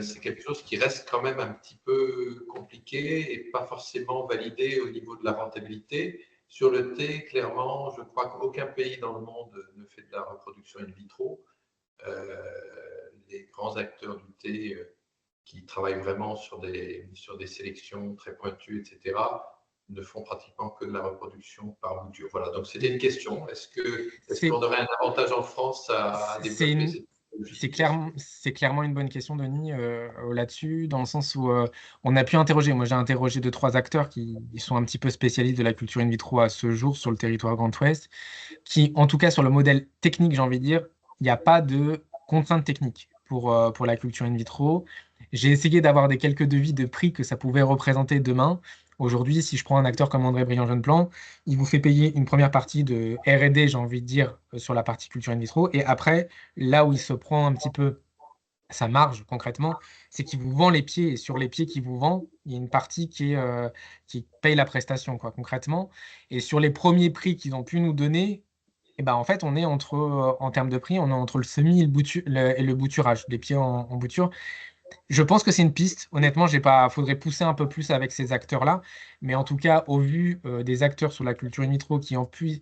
c'est quelque chose qui reste quand même un petit peu compliqué et pas forcément validé au niveau de la rentabilité. Sur le thé, clairement, je crois qu'aucun pays dans le monde ne fait de la reproduction in vitro. Les grands acteurs du thé qui travaillent vraiment sur des sélections très pointues, etc., ne font pratiquement que de la reproduction par bouture. Voilà, donc c'était une question. Est-ce qu'on aurait un avantage en France à développer cette technologie? C'est clairement une bonne question, Denis, là-dessus, dans le sens où on a pu interroger. Moi, j'ai interrogé 2-3 acteurs qui sont un petit peu spécialistes de la culture in vitro à ce jour sur le territoire Grand Ouest, qui, en tout cas, sur le modèle technique, j'ai envie de dire, il n'y a pas de contraintes techniques pour la culture in vitro. J'ai essayé d'avoir quelques devis de prix que ça pouvait représenter demain. Aujourd'hui, si je prends un acteur comme André Briand-Jeuneplan, il vous fait payer une première partie de R&D, j'ai envie de dire, sur la partie culture in vitro. Et après, là où il se prend un petit peu sa marge concrètement, c'est qu'il vous vend les pieds. Et sur les pieds qu'il vous vend, il y a une partie qui paye la prestation, quoi, concrètement. Et sur les premiers prix qu'ils ont pu nous donner, eh ben, en fait, on est en termes de prix, on est entre le semis et le bouturage, les pieds en bouture. Je pense que c'est une piste. Honnêtement, faudrait pousser un peu plus avec ces acteurs-là. Mais en tout cas, au vu des acteurs sur la culture in vitro qui en plus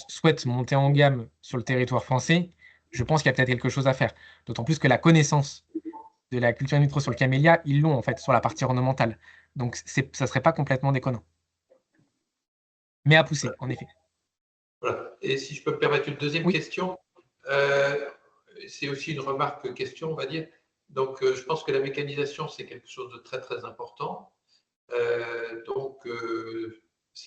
souhaitent monter en gamme sur le territoire français, je pense qu'il y a peut-être quelque chose à faire. D'autant plus que la connaissance de la culture in vitro sur le camélia, ils l'ont en fait sur la partie ornementale. Donc ça serait pas complètement déconnant. Mais à pousser, en effet. Voilà. Et si je peux me permettre une deuxième question, c'est aussi une remarque question, on va dire. Donc, je pense que la mécanisation, c'est quelque chose de très, très important. Ce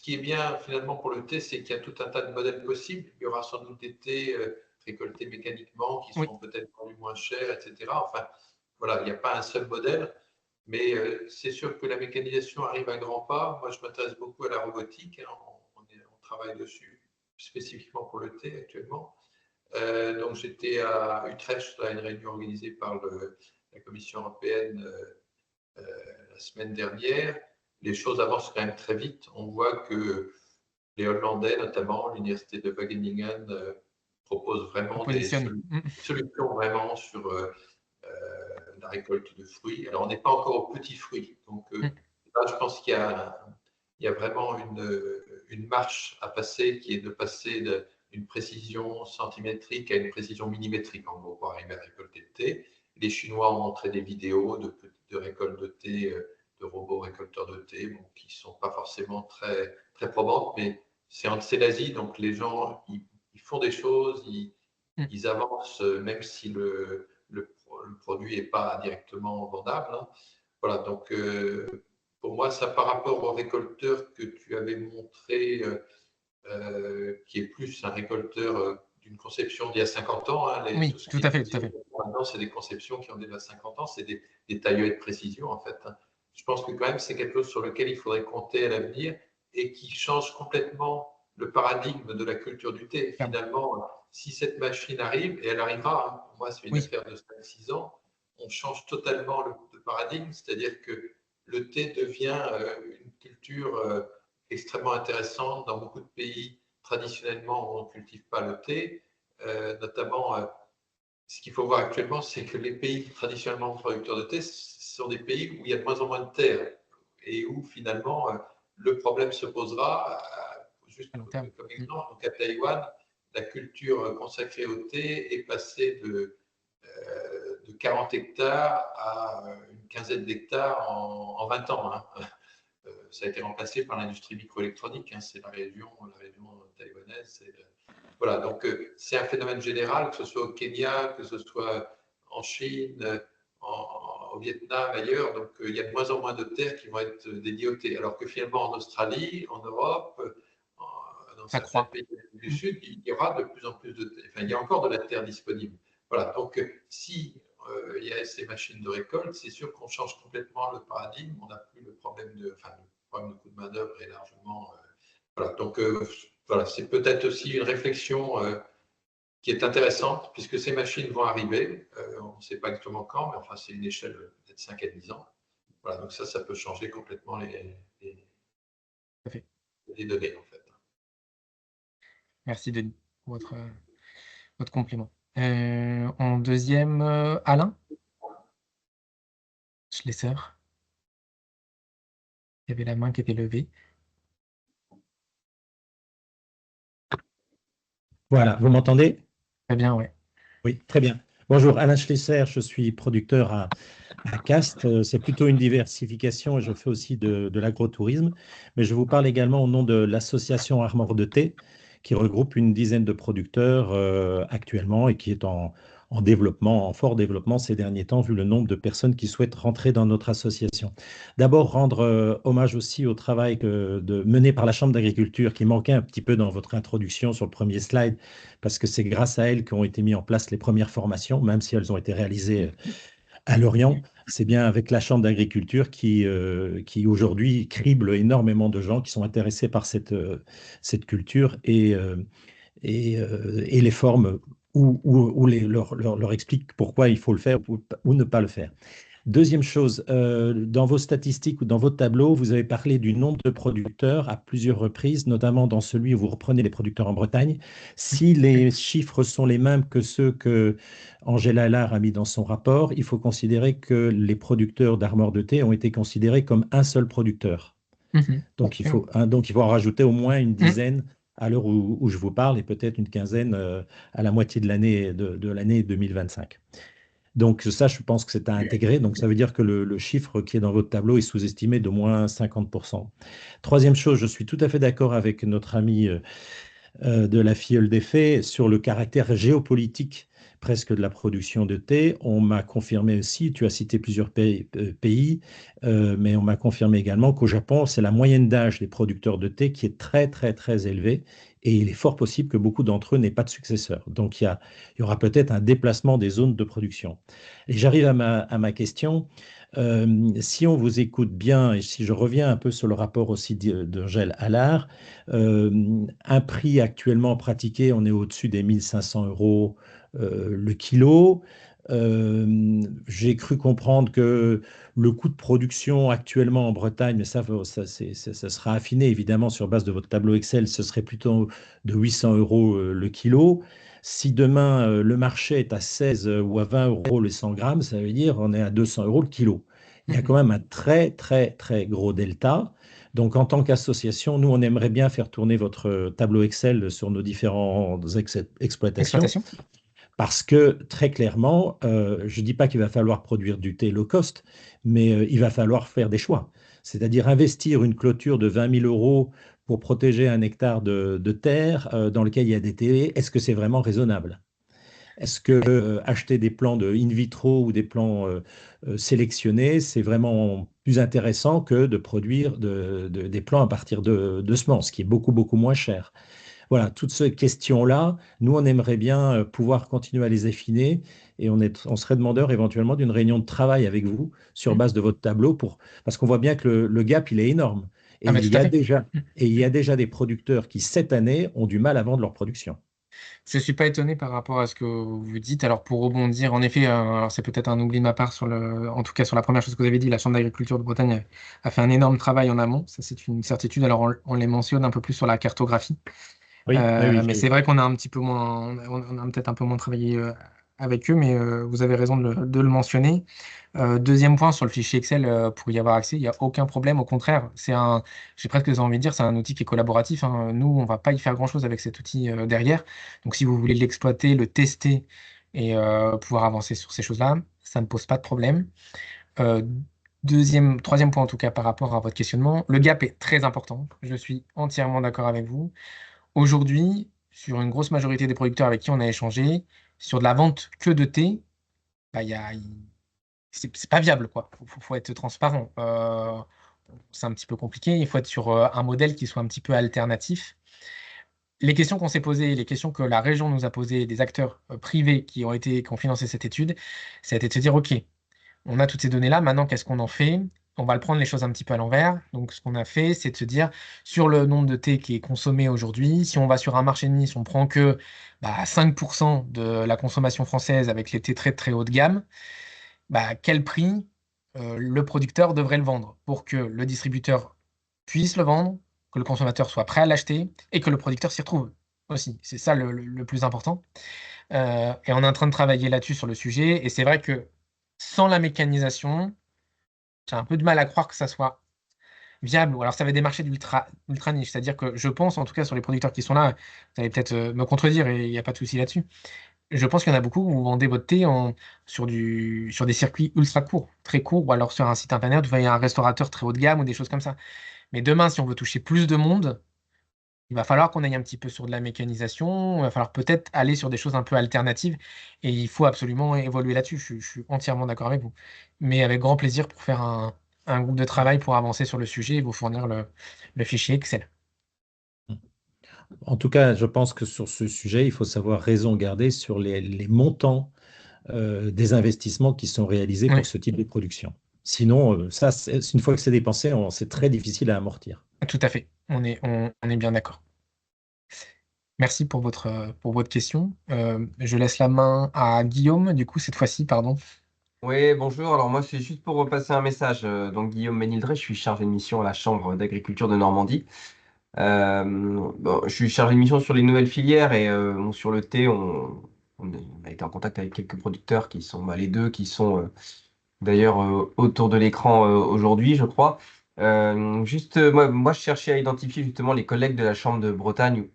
qui est bien finalement pour le thé, c'est qu'il y a tout un tas de modèles possibles. Il y aura sans doute des thés récoltés mécaniquement qui seront peut-être vendus moins cher, etc. Enfin, voilà, il n'y a pas un seul modèle. Mais c'est sûr que la mécanisation arrive à grands pas. Moi, je m'intéresse beaucoup à la robotique. Hein. On travaille dessus spécifiquement pour le thé actuellement. Donc, j'étais à Utrecht à une réunion organisée par la Commission européenne la semaine dernière. Les choses avancent quand même très vite. On voit que les Hollandais, notamment l'université de Wageningen, proposent vraiment des solutions vraiment sur la récolte de fruits. Alors, on n'est pas encore aux petits fruits. Donc, là, je pense qu'il y a vraiment une marche à passer qui est de passer d'une précision centimétrique à une précision millimétrique, en gros, pour arriver à récolter le thé. Les Chinois ont montré des vidéos de récolte de thé, de robots récolteurs de thé, bon, qui ne sont pas forcément très, très probantes, mais c'est l'Asie, donc les gens, ils font des choses, ils avancent, même si le produit n'est pas directement vendable. Hein. Voilà, donc pour moi, ça par rapport au récolteur que tu avais montré, qui est plus un récolteur d'une conception d'il y a 50 ans. Hein, oui, tout à fait, tout à fait. Maintenant, c'est des conceptions qui ont déjà 50 ans, c'est des tailleuls de précision en fait. Hein. Je pense que quand même, c'est quelque chose sur lequel il faudrait compter à l'avenir. et qui change complètement le paradigme de la culture du thé. Finalement, si cette machine arrive, et elle arrivera, hein, pour moi c'est une affaire de 5-6 ans, on change totalement le paradigme, c'est-à-dire que le thé devient une culture extrêmement intéressante dans beaucoup de pays. Traditionnellement, on ne cultive pas le thé, notamment. Ce qu'il faut voir actuellement, c'est que les pays traditionnellement producteurs de thé sont des pays où il y a de moins en moins de terre et où finalement le problème se posera, juste comme exemple, donc à Taïwan, la culture consacrée au thé est passée de 40 hectares à une quinzaine d'hectares en 20 ans. Hein. Ça a été remplacé par l'industrie microélectronique, hein, c'est la région taïwanaise. Voilà, donc c'est un phénomène général, que ce soit au Kenya, que ce soit en Chine, au Vietnam, ailleurs. Donc il y a de moins en moins de terres qui vont être dédiées au thé. Alors que finalement en Australie, en Europe, dans certains pays du Sud, il y aura de plus en plus de terre. Enfin, il y a encore de la terre disponible. Voilà, donc si il y a ces machines de récolte, c'est sûr qu'on change complètement le paradigme. On n'a plus le problème de coût de main-d'œuvre est largement. Voilà, donc voilà, c'est peut-être aussi une réflexion qui est intéressante, puisque ces machines vont arriver. On ne sait pas exactement quand, mais enfin, c'est une échelle de peut-être 5 à 10 ans. Voilà, donc ça peut changer complètement les données, en fait. Merci Denis pour votre complément. En deuxième, Alain Schlesser. Il y avait la main qui était levée. Voilà, vous m'entendez? Très bien, oui. Oui, très bien. Bonjour, Alain Schlesser, je suis producteur à Castres. C'est plutôt une diversification et je fais aussi de l'agrotourisme. Mais je vous parle également au nom de l'association Armor de thé, qui regroupe une dizaine de producteurs actuellement et qui est en développement, en fort développement ces derniers temps, vu le nombre de personnes qui souhaitent rentrer dans notre association. D'abord, rendre hommage aussi au travail mené par la Chambre d'agriculture, qui manquait un petit peu dans votre introduction sur le premier slide, parce que c'est grâce à elle qu'ont été mis en place les premières formations, même si elles ont été réalisées à Lorient. C'est bien avec la Chambre d'agriculture qui aujourd'hui crible énormément de gens qui sont intéressés par cette culture et les formes ou leur explique pourquoi il faut le faire ou ne pas le faire. Deuxième chose, dans vos statistiques ou dans votre tableau, vous avez parlé du nombre de producteurs à plusieurs reprises, notamment dans celui où vous reprenez les producteurs en Bretagne. Si les chiffres sont les mêmes que ceux que Angela Allard a mis dans son rapport, il faut considérer que les producteurs d'Armor de thé ont été considérés comme un seul producteur. Donc, il faut en rajouter au moins une dizaine à l'heure où je vous parle et peut-être une quinzaine à la moitié de l'année 2025. Donc ça, je pense que c'est à intégrer. Donc ça veut dire que le chiffre qui est dans votre tableau est sous-estimé d'au moins 50%. Troisième chose, je suis tout à fait d'accord avec notre ami de la Filleule des Fées sur le caractère géopolitique presque de la production de thé. On m'a confirmé aussi, tu as cité plusieurs pays, mais on m'a confirmé également qu'au Japon, c'est la moyenne d'âge des producteurs de thé qui est très, très, très élevée. Et il est fort possible que beaucoup d'entre eux n'aient pas de successeurs. Donc, il y aura peut-être un déplacement des zones de production. Et j'arrive à ma question. Si on vous écoute bien, et si je reviens un peu sur le rapport aussi d'Angèle Allard, un prix actuellement pratiqué, on est au-dessus des 1 500 € le kilo. J'ai cru comprendre que le coût de production actuellement en Bretagne, mais ça sera affiné évidemment sur base de votre tableau Excel, ce serait plutôt de 800 € le kilo. Si demain le marché est à 16 ou à 20 € les 100 grammes, ça veut dire on est à 200 € le kilo. Il y a quand même un très, très, très gros delta. Donc, en tant qu'association, nous, on aimerait bien faire tourner votre tableau Excel sur nos différentes exploitations. Parce que, très clairement, je ne dis pas qu'il va falloir produire du thé low cost, mais il va falloir faire des choix. C'est-à-dire investir une clôture de 20 000 € pour protéger un hectare de terre dans lequel il y a des thés. Est-ce que c'est vraiment raisonnable? Est-ce que acheter des plants de in vitro ou des plants sélectionnés, c'est vraiment plus intéressant que de produire des plants à partir de semences, qui est beaucoup, beaucoup moins cher? Voilà, toutes ces questions-là, nous, on aimerait bien pouvoir continuer à les affiner et on serait demandeur éventuellement d'une réunion de travail avec vous sur base de votre tableau parce qu'on voit bien que le gap, il est énorme. Et Ah, mais il tout y à a fait. déjà, et il y a déjà des producteurs qui, cette année, ont du mal à vendre leur production. Je ne suis pas étonné par rapport à ce que vous dites. Alors, pour rebondir, en effet, alors c'est peut-être un oubli de ma part en tout cas sur la première chose que vous avez dit, la Chambre d'agriculture de Bretagne a fait un énorme travail en amont. Ça, c'est une certitude. Alors, on les mentionne un peu plus sur la cartographie. Oui, oui, oui, Mais j'ai c'est vu. vrai qu'on a un petit peu moins, on a peut-être un peu moins travaillé avec eux, mais vous avez raison de le mentionner. Deuxième point, sur le fichier Excel, pour y avoir accès, il n'y a aucun problème. Au contraire, j'ai presque envie de dire, c'est un outil qui est collaboratif, hein. Nous, on va pas y faire grand-chose avec cet outil derrière. Donc, si vous voulez l'exploiter, le tester et pouvoir avancer sur ces choses-là, ça ne pose pas de problème. Euh, troisième point en tout cas par rapport à votre questionnement, le gap est très important. Je suis entièrement d'accord avec vous. Aujourd'hui, sur une grosse majorité des producteurs avec qui on a échangé, sur de la vente que de thé, bah, c'est pas viable, quoi. Faut être transparent. C'est un petit peu compliqué. Il faut être sur un modèle qui soit un petit peu alternatif. Les questions qu'on s'est posées, les questions que la région nous a posées, des acteurs privés qui ont financé cette étude, ça a été de se dire, OK, on a toutes ces données-là, maintenant qu'est-ce qu'on en fait? On va le prendre les choses un petit peu à l'envers. Donc, ce qu'on a fait, c'est de se dire, sur le nombre de thé qui est consommé aujourd'hui, si on va sur un marché de Nice, on prend que 5% de la consommation française avec les thés très très haut de gamme, quel prix le producteur devrait le vendre pour que le distributeur puisse le vendre, que le consommateur soit prêt à l'acheter et que le producteur s'y retrouve aussi. C'est ça le plus important. Et on est en train de travailler là-dessus sur le sujet. Et c'est vrai que sans la mécanisation, j'ai un peu de mal à croire que ça soit viable. Ou alors ça va être des marchés ultra niche. C'est-à-dire que je pense, en tout cas sur les producteurs qui sont là, vous allez peut-être me contredire et il n'y a pas de souci là-dessus. Je pense qu'il y en a beaucoup où vous vendez votre thé sur des circuits ultra courts, très courts, ou alors sur un site internet où il y a un restaurateur très haut de gamme ou des choses comme ça. Mais demain, si on veut toucher plus de monde, il va falloir qu'on aille un petit peu sur de la mécanisation, il va falloir peut-être aller sur des choses un peu alternatives et il faut absolument évoluer là-dessus. Je suis entièrement d'accord avec vous. Mais avec grand plaisir pour faire un groupe de travail pour avancer sur le sujet et vous fournir le fichier Excel. En tout cas, je pense que sur ce sujet, il faut savoir raison garder sur les montants des investissements qui sont réalisés Oui, pour ce type de production. Sinon, ça, une fois que c'est dépensé, c'est très difficile à amortir. tout à fait. On est bien d'accord. Merci pour votre question. Je laisse la main à Guillaume, du coup, cette fois-ci, pardon. Oui, bonjour. Alors moi, c'est juste pour repasser un message. Donc Guillaume Ménildré, je suis chargé de mission à la Chambre d'agriculture de Normandie. Bon, je suis chargé de mission sur les nouvelles filières et bon, sur le thé, on a été en contact avec quelques producteurs qui sont les deux qui sont d'ailleurs autour de l'écran aujourd'hui, je crois. Juste, moi, je cherchais à identifier justement les collègues de la Chambre de Bretagne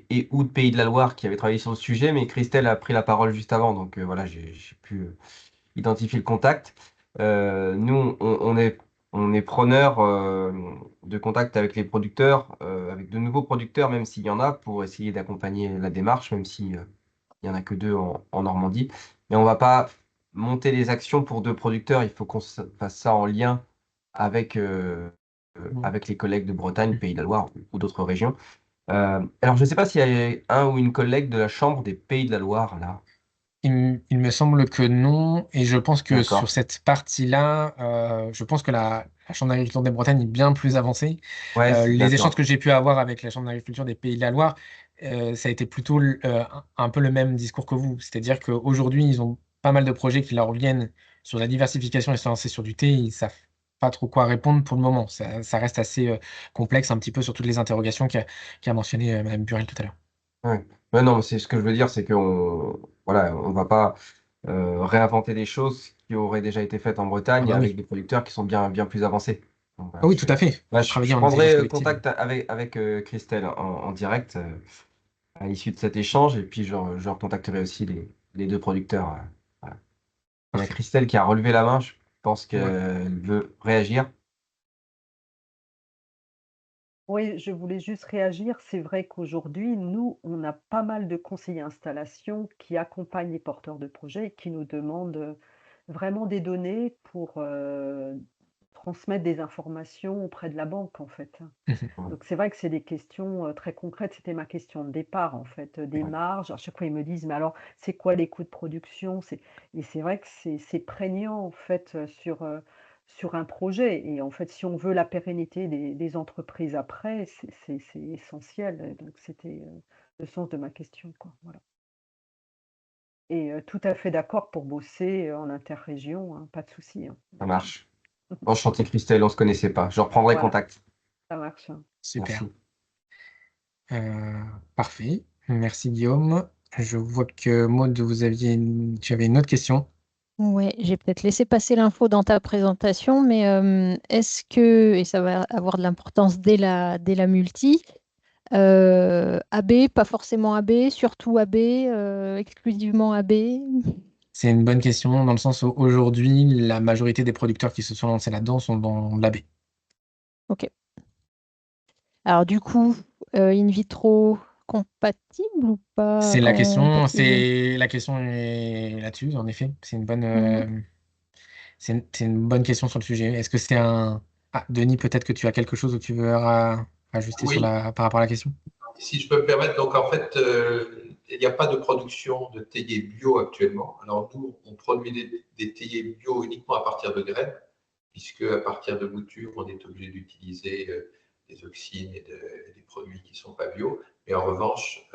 et ou de Pays de la Loire qui avaient travaillé sur le sujet, mais Christelle a pris la parole juste avant, donc voilà, j'ai pu identifier le contact. Nous, on est preneur de contact avec les producteurs, avec de nouveaux producteurs, même s'il y en a, pour essayer d'accompagner la démarche, même si il y en a que deux en Normandie. Mais on va pas monter les actions pour deux producteurs. Il faut qu'on fasse ça en lien avec, avec les collègues de Bretagne, Pays de la Loire ou d'autres régions. Alors, je ne sais pas s'il y a un ou une collègue de la Chambre des Pays de la Loire là. Il me semble que non, et je pense que sur D'accord. cette partie-là, je pense que la Chambre d'agriculture des Bretagnes est bien plus avancée. Ouais, Les échanges d'accord. que j'ai pu avoir avec la Chambre d'agriculture des Pays de la Loire, ça a été plutôt un peu le même discours que vous. C'est-à-dire qu'aujourd'hui, ils ont pas mal de projets qui leur viennent sur la diversification et se lancer sur du thé. Ils savent pas trop quoi répondre pour le moment. Ça reste assez complexe un petit peu sur toutes les interrogations qu'a mentionné Mme Burel tout à l'heure. Ouais. Ouais, non, mais c'est ce que je veux dire, c'est qu'on voilà, on va pas réinventer des choses qui auraient déjà été faites en Ah Bretagne bah avec oui. des producteurs qui sont bien plus avancés. Donc, Ah oui, tout à fait. Faut travailler je en intelligence prendrai collective. contact avec Christelle en direct à l'issue de cet échange et puis je recontacterai aussi les deux producteurs. Voilà. Il y a Parfait. Christelle qui a relevé la main, je pense Ouais. qu'elle veut réagir. Oui, je voulais juste réagir. C'est vrai qu'aujourd'hui, nous, on a pas mal de conseillers installation qui accompagnent les porteurs de projets et qui nous demandent vraiment des données pour transmettre des informations auprès de la banque, en fait. Donc c'est vrai que c'est des questions très concrètes. C'était ma question de départ, en fait, des marges. À chaque fois, ils me disent, mais alors, c'est quoi les coûts de production? Et c'est vrai que c'est prégnant, en fait, sur un projet. Et en fait, si on veut la pérennité des entreprises après, c'est essentiel. Donc, c'était le sens de ma question, quoi. Voilà. Et tout à fait d'accord pour bosser en interrégion, hein, pas de souci, hein, Ça là-dessus. marche. Enchanté Christelle, on ne se connaissait pas. Je reprendrai Voilà, contact. ça marche. Super. Merci. Parfait. Merci Guillaume. Je vois que Maud, tu avais une autre question. Ouais, j'ai peut-être laissé passer l'info dans ta présentation, mais est-ce que, et ça va avoir de l'importance dès la multi, AB, pas forcément AB, surtout AB, exclusivement AB? C'est une bonne question dans le sens où aujourd'hui, la majorité des producteurs qui se sont lancés là-dedans sont dans l'AB. Ok. Alors du coup, in vitro compatible ou pas C'est la question compatible? est là-dessus, en effet. C'est une bonne, Mhm. c'est une bonne question sur le sujet. Est-ce que c'est un... Ah, Denis, peut-être que tu as quelque chose que tu veux ajuster Oui, par rapport à la question? si je peux me permettre, donc en fait, il n'y a pas de production de théiers bio actuellement. Alors nous, on produit des théiers bio uniquement à partir de graines, puisque à partir de boutures, on est obligé d'utiliser des auxines et des produits qui ne sont pas bio. Mais en revanche,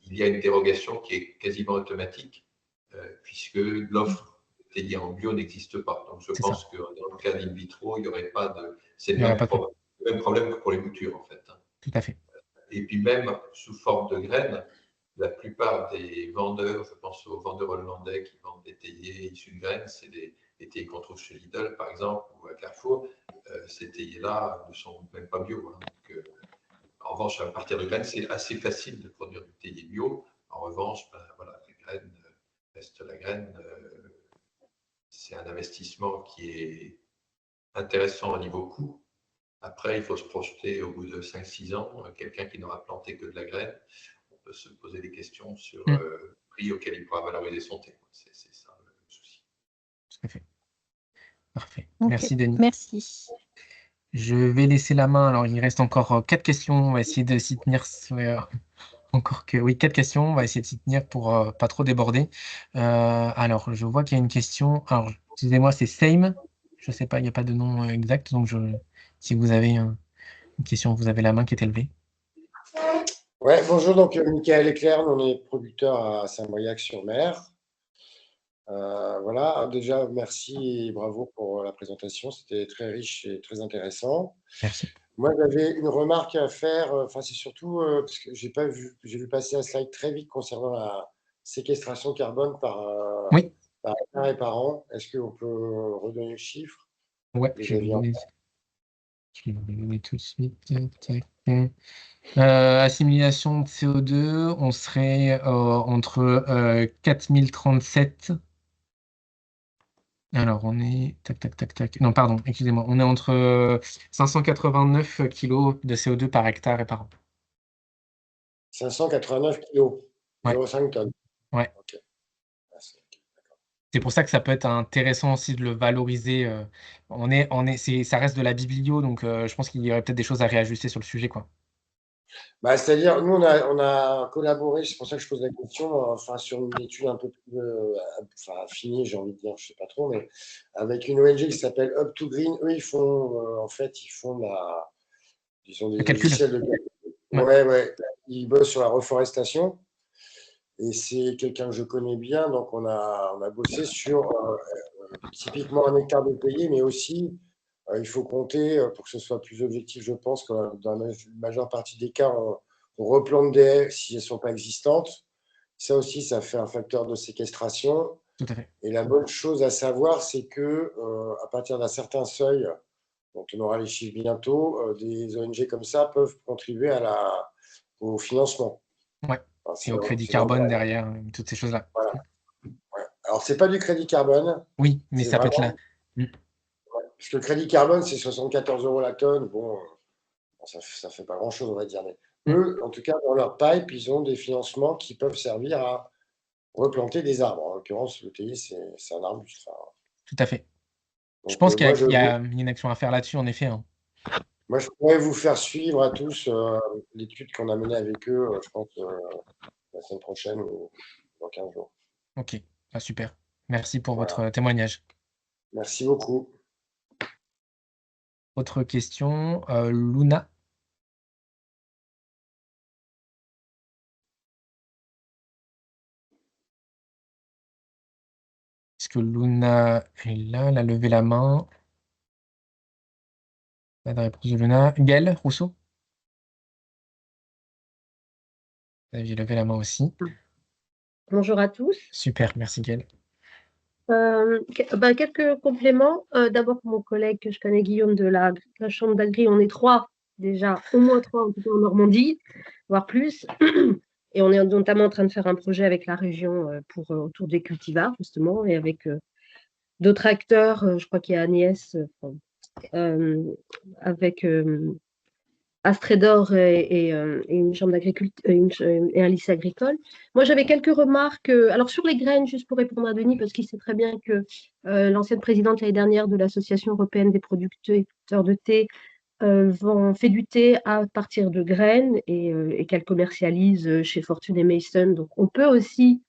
il y a une dérogation qui est quasiment automatique, puisque l'offre de théiers en bio n'existe pas. Donc je C'est ça. pense que dans le cas d'in vitro, il n'y aurait pas de... C'est Il n'y aurait pas de problème. le même problème que pour les boutures, en fait. Tout à fait. Et puis même sous forme de graines, la plupart des vendeurs, je pense aux vendeurs hollandais qui vendent des théiers issus de graines, c'est des théiers qu'on trouve chez Lidl par exemple ou à Carrefour. Ces théiers-là ne sont même pas bio, hein. Donc, en revanche, à partir de graines, c'est assez facile de produire du théier bio. En revanche, ben, voilà, la graine reste la graine. C'est un investissement qui est intéressant au niveau coût. Après, il faut se projeter au bout de 5-6 ans. Quelqu'un qui n'aura planté que de la graine, on peut se poser des questions sur le prix auquel il pourra valoriser son thé. C'est ça le souci. Tout à fait. Parfait. Ok, Merci, Denis. merci. Je vais laisser la main. Alors, il reste encore 4 questions. On va essayer de s'y tenir. Encore que, oui, 4 questions. On va essayer de s'y tenir pour pas trop déborder. Alors, je vois qu'il y a une question. Alors, excusez-moi, c'est Same. Je ne sais pas, il n'y a pas de nom exact. Donc, si vous avez une question, vous avez la main qui est élevée. Ouais, bonjour, donc Michael Leclerc, on est producteur à Saint-Briac-sur-Mer. Voilà, déjà merci et bravo pour la présentation, c'était très riche et très intéressant. Merci. Moi, j'avais une remarque à faire, enfin c'est surtout parce que j'ai vu passer un slide très vite concernant la séquestration carbone Oui. par hectare et par an. Est-ce qu'on peut redonner le chiffre? Ouais, Vous je vais aviez vous le donner tout de suite. Tac. Assimilation de CO2, on serait entre 4037. Alors, on est. Tac. Non, pardon, excusez-moi. On est entre 589 kilos de CO2 par hectare et par an. 589 kilos, Ouais, 0,5 tonnes. ouais. Ok. C'est pour ça que ça peut être intéressant aussi de le valoriser. Ça reste de la biblio, donc je pense qu'il y aurait peut-être des choses à réajuster sur le sujet, quoi. Bah, c'est-à-dire, nous, on a collaboré, c'est pour ça que je pose la question, enfin, sur une étude un peu plus affinée, j'ai envie de dire, je ne sais pas trop, mais avec une ONG qui s'appelle Up to Green. Eux, ils font, en fait, ils ont Le des calcul. logiciels de calcul. Ouais. Ouais. Ils bossent sur la reforestation. Et c'est quelqu'un que je connais bien, donc on a bossé sur typiquement un hectare de payé, mais aussi il faut compter, pour que ce soit plus objectif, je pense, que dans la majeure partie des cas, on replante des haies si elles ne sont pas existantes. Ça aussi, ça fait un facteur de séquestration. Tout à fait. Et la bonne chose à savoir, c'est que à partir d'un certain seuil, dont on aura les chiffres bientôt, des ONG comme ça peuvent contribuer au financement. Ouais. Enfin, Et au crédit c'est vraiment, carbone derrière, toutes ces choses-là. voilà. Ouais. Alors, c'est pas du crédit carbone, Oui, mais c'est ça peut être vraiment. là. Parce que le crédit carbone, c'est 74 € la tonne. Bon, ça fait pas grand-chose, on va dire. Mais eux, en tout cas, dans leur pipe, ils ont des financements qui peuvent servir à replanter des arbres. En l'occurrence, le théier, c'est un arbuste. Enfin, Tout à fait. Je donc, pense qu'il y a une action à faire là-dessus, en effet. Hein. moi, je pourrais vous faire suivre à tous l'étude qu'on a menée avec eux, je pense, la semaine prochaine ou dans 15 jours. Ok, super. Merci pour Voilà. votre témoignage. Merci beaucoup. Autre question, Luna. Est-ce que Luna est là? Elle a levé la main. Pas de réponse de Luna. Gaël Rousseau? Vous aviez levé la main aussi. Bonjour à tous. Super, merci Gaël. Quelques compléments. D'abord, pour mon collègue que je connais, Guillaume de la Chambre d'Agri, on est 3 déjà, au moins 3 en tout cas en Normandie, voire plus. Et on est notamment en train de faire un projet avec la région autour des cultivars, justement, et avec d'autres acteurs. Je crois qu'il y a Agnès avec Astrédor et une chambre d'agriculture et un lycée agricole. Moi, j'avais quelques remarques. Alors, sur les graines, juste pour répondre à Denis, parce qu'il sait très bien que l'ancienne présidente l'année dernière de l'Association européenne des producteurs de thé fait du thé à partir de graines et qu'elle commercialise chez Fortune et Mason. Donc, on peut aussi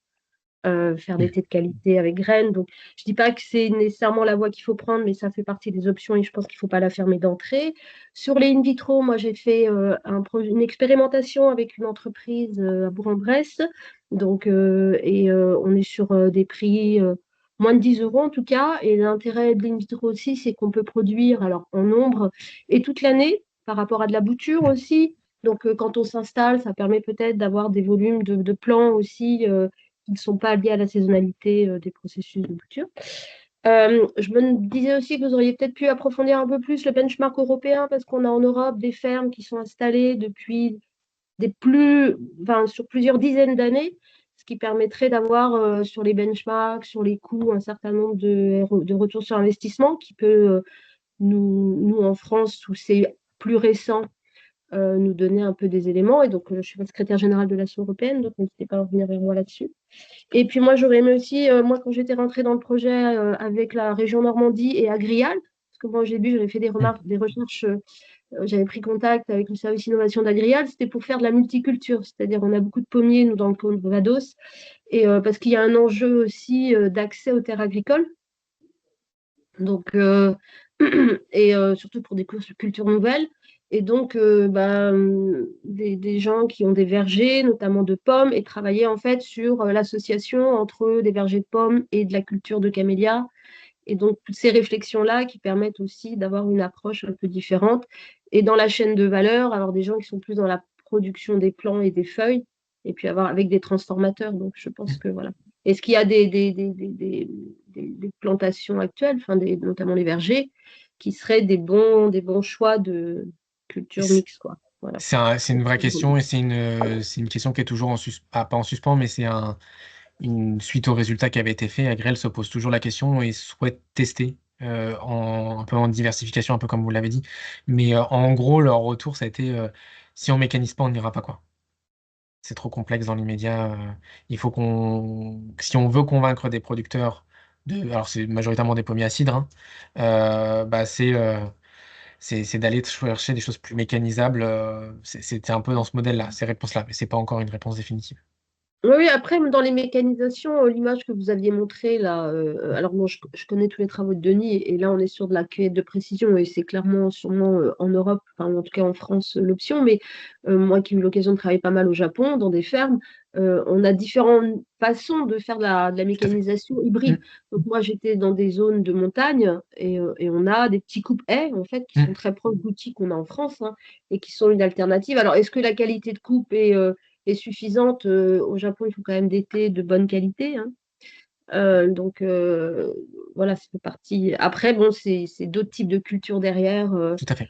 faire des thés de qualité avec graines. Donc, je ne dis pas que c'est nécessairement la voie qu'il faut prendre, mais ça fait partie des options et je pense qu'il ne faut pas la fermer d'entrée. Sur les in vitro, moi, j'ai fait une expérimentation avec une entreprise à Bourg-en-Bresse. Donc, on est sur des prix moins de 10 euros en tout cas. Et l'intérêt de l'in vitro aussi, c'est qu'on peut produire alors, en nombre et toute l'année par rapport à de la bouture aussi. Donc, quand on s'installe, ça permet peut-être d'avoir des volumes de plants aussi qui ne sont pas liés à la saisonnalité des processus de bouture. Je me disais aussi que vous auriez peut-être pu approfondir un peu plus le benchmark européen parce qu'on a en Europe des fermes qui sont installées depuis sur plusieurs dizaines d'années, ce qui permettrait d'avoir sur les benchmarks, sur les coûts, un certain nombre de retours sur investissement qui peut, nous en France, où c'est plus récent, nous donner un peu des éléments. Et donc, je suis la secrétaire générale de l'Asso européenne, donc n'hésitez pas à revenir vers moi là-dessus. Et puis moi, j'aurais aimé aussi, moi, quand j'étais rentrée dans le projet avec la région Normandie et Agrial, parce que moi, au début, j'avais fait des recherches, j'avais pris contact avec le service innovation d'Agrial, c'était pour faire de la multiculture, c'est-à-dire on a beaucoup de pommiers, nous, dans le cône de Vados, et parce qu'il y a un enjeu aussi d'accès aux terres agricoles. Donc, surtout pour des cultures nouvelles. Et donc, des gens qui ont des vergers, notamment de pommes, et travailler en fait sur l'association entre des vergers de pommes et de la culture de camélias. Et donc, toutes ces réflexions-là qui permettent aussi d'avoir une approche un peu différente. Et dans la chaîne de valeur, alors des gens qui sont plus dans la production des plants et des feuilles, et puis avec des transformateurs. Donc, je pense que voilà. Est-ce qu'il y a des plantations actuelles, notamment les vergers, qui seraient des bons choix de culture mixte, quoi. Voilà. C'est une vraie question et c'est une question qui est toujours pas en suspens, mais c'est une suite aux résultats qui avaient été faits. Agrel se pose toujours la question et souhaite tester un peu en diversification, un peu comme vous l'avez dit. Mais en gros, leur retour, ça a été si on mécanise pas, on n'ira pas, quoi. C'est trop complexe dans l'immédiat. Il faut si on veut convaincre des producteurs alors c'est majoritairement des pommiers à cidre, hein, c'est d'aller chercher des choses plus mécanisables. C'était un peu dans ce modèle-là, ces réponses-là, mais c'est pas encore une réponse définitive. Oui, après, dans les mécanisations, l'image que vous aviez montrée, là, alors moi, je connais tous les travaux de Denis, et là, on est sur de la cueillette de précision, et c'est clairement, sûrement, en Europe, enfin, en tout cas en France, l'option, mais moi qui ai eu l'occasion de travailler pas mal au Japon, dans des fermes, on a différentes façons de faire de la mécanisation hybride. Donc moi, j'étais dans des zones de montagne, et on a des petits coupe-haies, en fait, qui sont très proches d'outils qu'on a en France, hein, et qui sont une alternative. Alors, est-ce que la qualité de coupe est suffisante? Au Japon, il faut quand même des thés de bonne qualité, hein. Donc, voilà, c'est parti. Après, bon, c'est d'autres types de cultures derrière Tout à fait.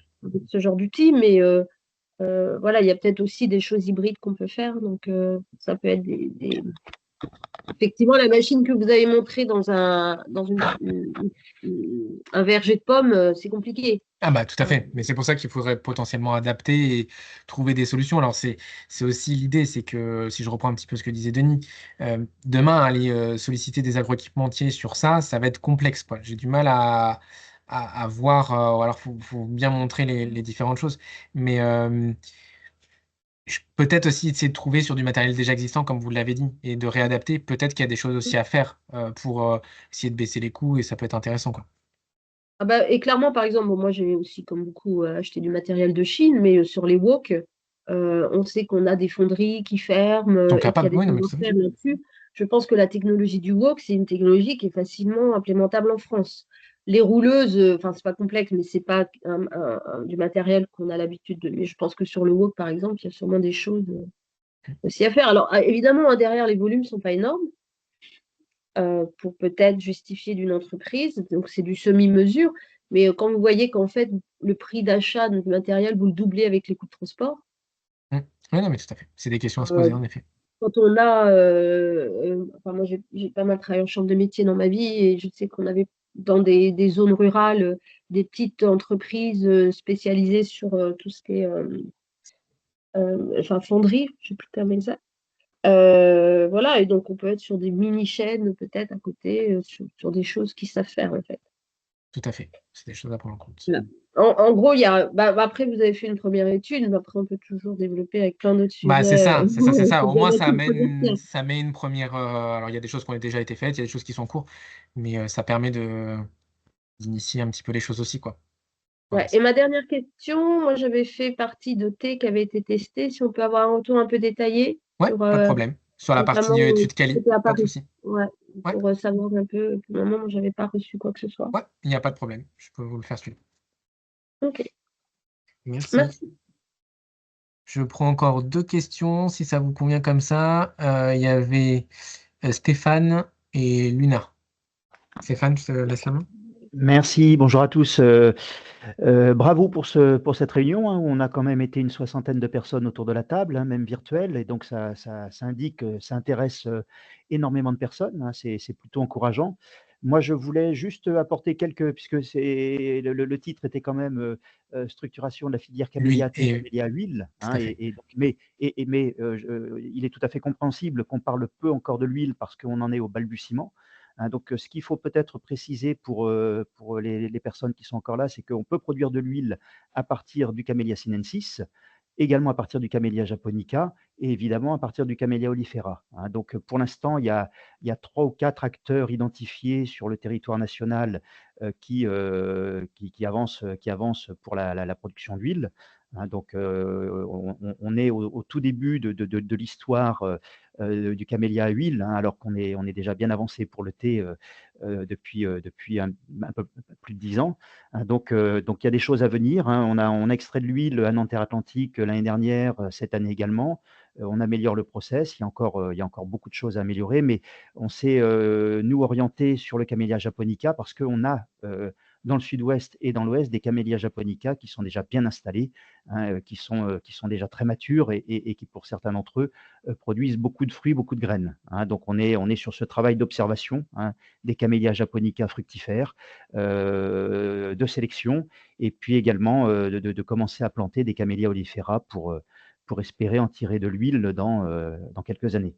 ce genre d'outils, mais voilà, il y a peut-être aussi des choses hybrides qu'on peut faire. Donc, ça peut être effectivement, la machine que vous avez montrée dans un verger de pommes, c'est compliqué. Ah bah tout à fait, mais c'est pour ça qu'il faudrait potentiellement adapter et trouver des solutions. Alors c'est aussi l'idée, c'est que si je reprends un petit peu ce que disait Denis, demain aller solliciter des agroéquipementiers sur ça va être complexe, quoi. J'ai du mal à voir. Alors faut bien montrer les différentes choses, mais peut-être aussi essayer de trouver sur du matériel déjà existant, comme vous l'avez dit, et de réadapter. Peut-être qu'il y a des choses aussi à faire pour essayer de baisser les coûts et ça peut être intéressant, quoi. Ah bah, et clairement, par exemple, bon, moi j'ai aussi, comme beaucoup, acheté du matériel de Chine, mais sur les wok, on sait qu'on a des fonderies qui ferment Ils sont et qu'il y a capables, des oui, non, mais tout à fait. savoir-faire là-dessus. Je pense que la technologie du wok, c'est une technologie qui est facilement implémentable en France. Les rouleuses, enfin, c'est pas complexe, mais c'est pas du matériel qu'on a l'habitude de. Mais je pense que sur le wok, par exemple, il y a sûrement des choses aussi à faire. Alors, évidemment, hein, derrière, les volumes sont pas énormes pour peut-être justifier d'une entreprise. Donc, c'est du semi-mesure. Mais quand vous voyez qu'en fait, le prix d'achat du matériel, vous le doublez avec les coûts de transport, Oui, non, mais tout à fait. C'est des questions à se euh, poser, en effet. quand on a, enfin, moi j'ai pas mal travaillé en chambre de métier dans ma vie et je sais qu'on avait dans des zones rurales des petites entreprises spécialisées sur tout ce qui est enfin, fonderie, je sais plus le terme exact. Voilà, et donc on peut être sur des mini-chaînes peut-être à côté, sur des choses qu'ils savent faire en fait. Tout à fait. C'est des choses à prendre en compte. Voilà. En gros, il y a, après vous avez fait une première étude, mais après on peut toujours développer avec plein d'autres Bah, c'est sujets. ça, c'est ça, c'est ça. C'est Au bien moins, d'être une première pierre. ça met une première. Alors, il y a des choses qui ont déjà été faites, il y a des choses qui sont en cours, mais ça permet d'initier un petit peu les choses aussi, quoi. Voilà. Ouais. Et ma dernière question, moi j'avais fait partie de thé qui avait été testé. Si on peut avoir un retour un peu détaillé Ouais, sur pas de problème. Sur la notamment partie étude quali, c'était à pas de Paris. souci. Ouais, Ouais, pour savoir un peu. Pour le moment, moi j'avais pas reçu quoi que ce soit. ouais, il n'y a pas de problème. Je peux vous le faire suivre. Ok, Merci. merci. Je prends encore 2 questions, si ça vous convient comme ça. Il y avait Stéphane et Luna. Stéphane, je te laisse la main. Merci, bonjour à tous. Bravo pour cette réunion, hein, où on a quand même été une soixantaine de personnes autour de la table, hein, même virtuelle, et donc ça indique que ça intéresse énormément de personnes, hein, c'est plutôt encourageant. Moi, je voulais juste apporter puisque le titre était quand même structuration de la filière L'huile, camélia thé, et camélia huile, tout hein, à fait. mais il est tout à fait compréhensible qu'on parle peu encore de l'huile parce qu'on en est au balbutiement. Hein, donc, ce qu'il faut peut-être préciser pour les personnes qui sont encore là, c'est qu'on peut produire de l'huile à partir du Camellia sinensis, également à partir du Camellia japonica et évidemment à partir du Camellia oleifera. Hein. Donc, pour l'instant, il y a 3 ou 4 acteurs identifiés sur le territoire national qui avancent pour la production d'huile. Hein, donc, on est au tout début de l'histoire du camélia à huile, hein, alors qu'on on est déjà bien avancé pour le thé depuis un peu plus de 10 ans. Hein, donc, il y a des choses à venir. Hein. On a extrait de l'huile à Nanterre-Atlantique l'année dernière, cette année également. On améliore le process. Il y a encore beaucoup de choses à améliorer, mais on s'est, nous, orientés sur le camélia japonica parce qu'on a dans le sud-ouest et dans l'ouest des camélia japonica qui sont déjà bien installés, hein, qui sont déjà très matures et qui, pour certains d'entre eux, produisent beaucoup de fruits, beaucoup de graines. Hein. Donc, on est sur ce travail d'observation, hein, des camélia japonica fructifères, de sélection, et puis également de commencer à planter des camélia oleifera pour espérer en tirer de l'huile dans quelques années.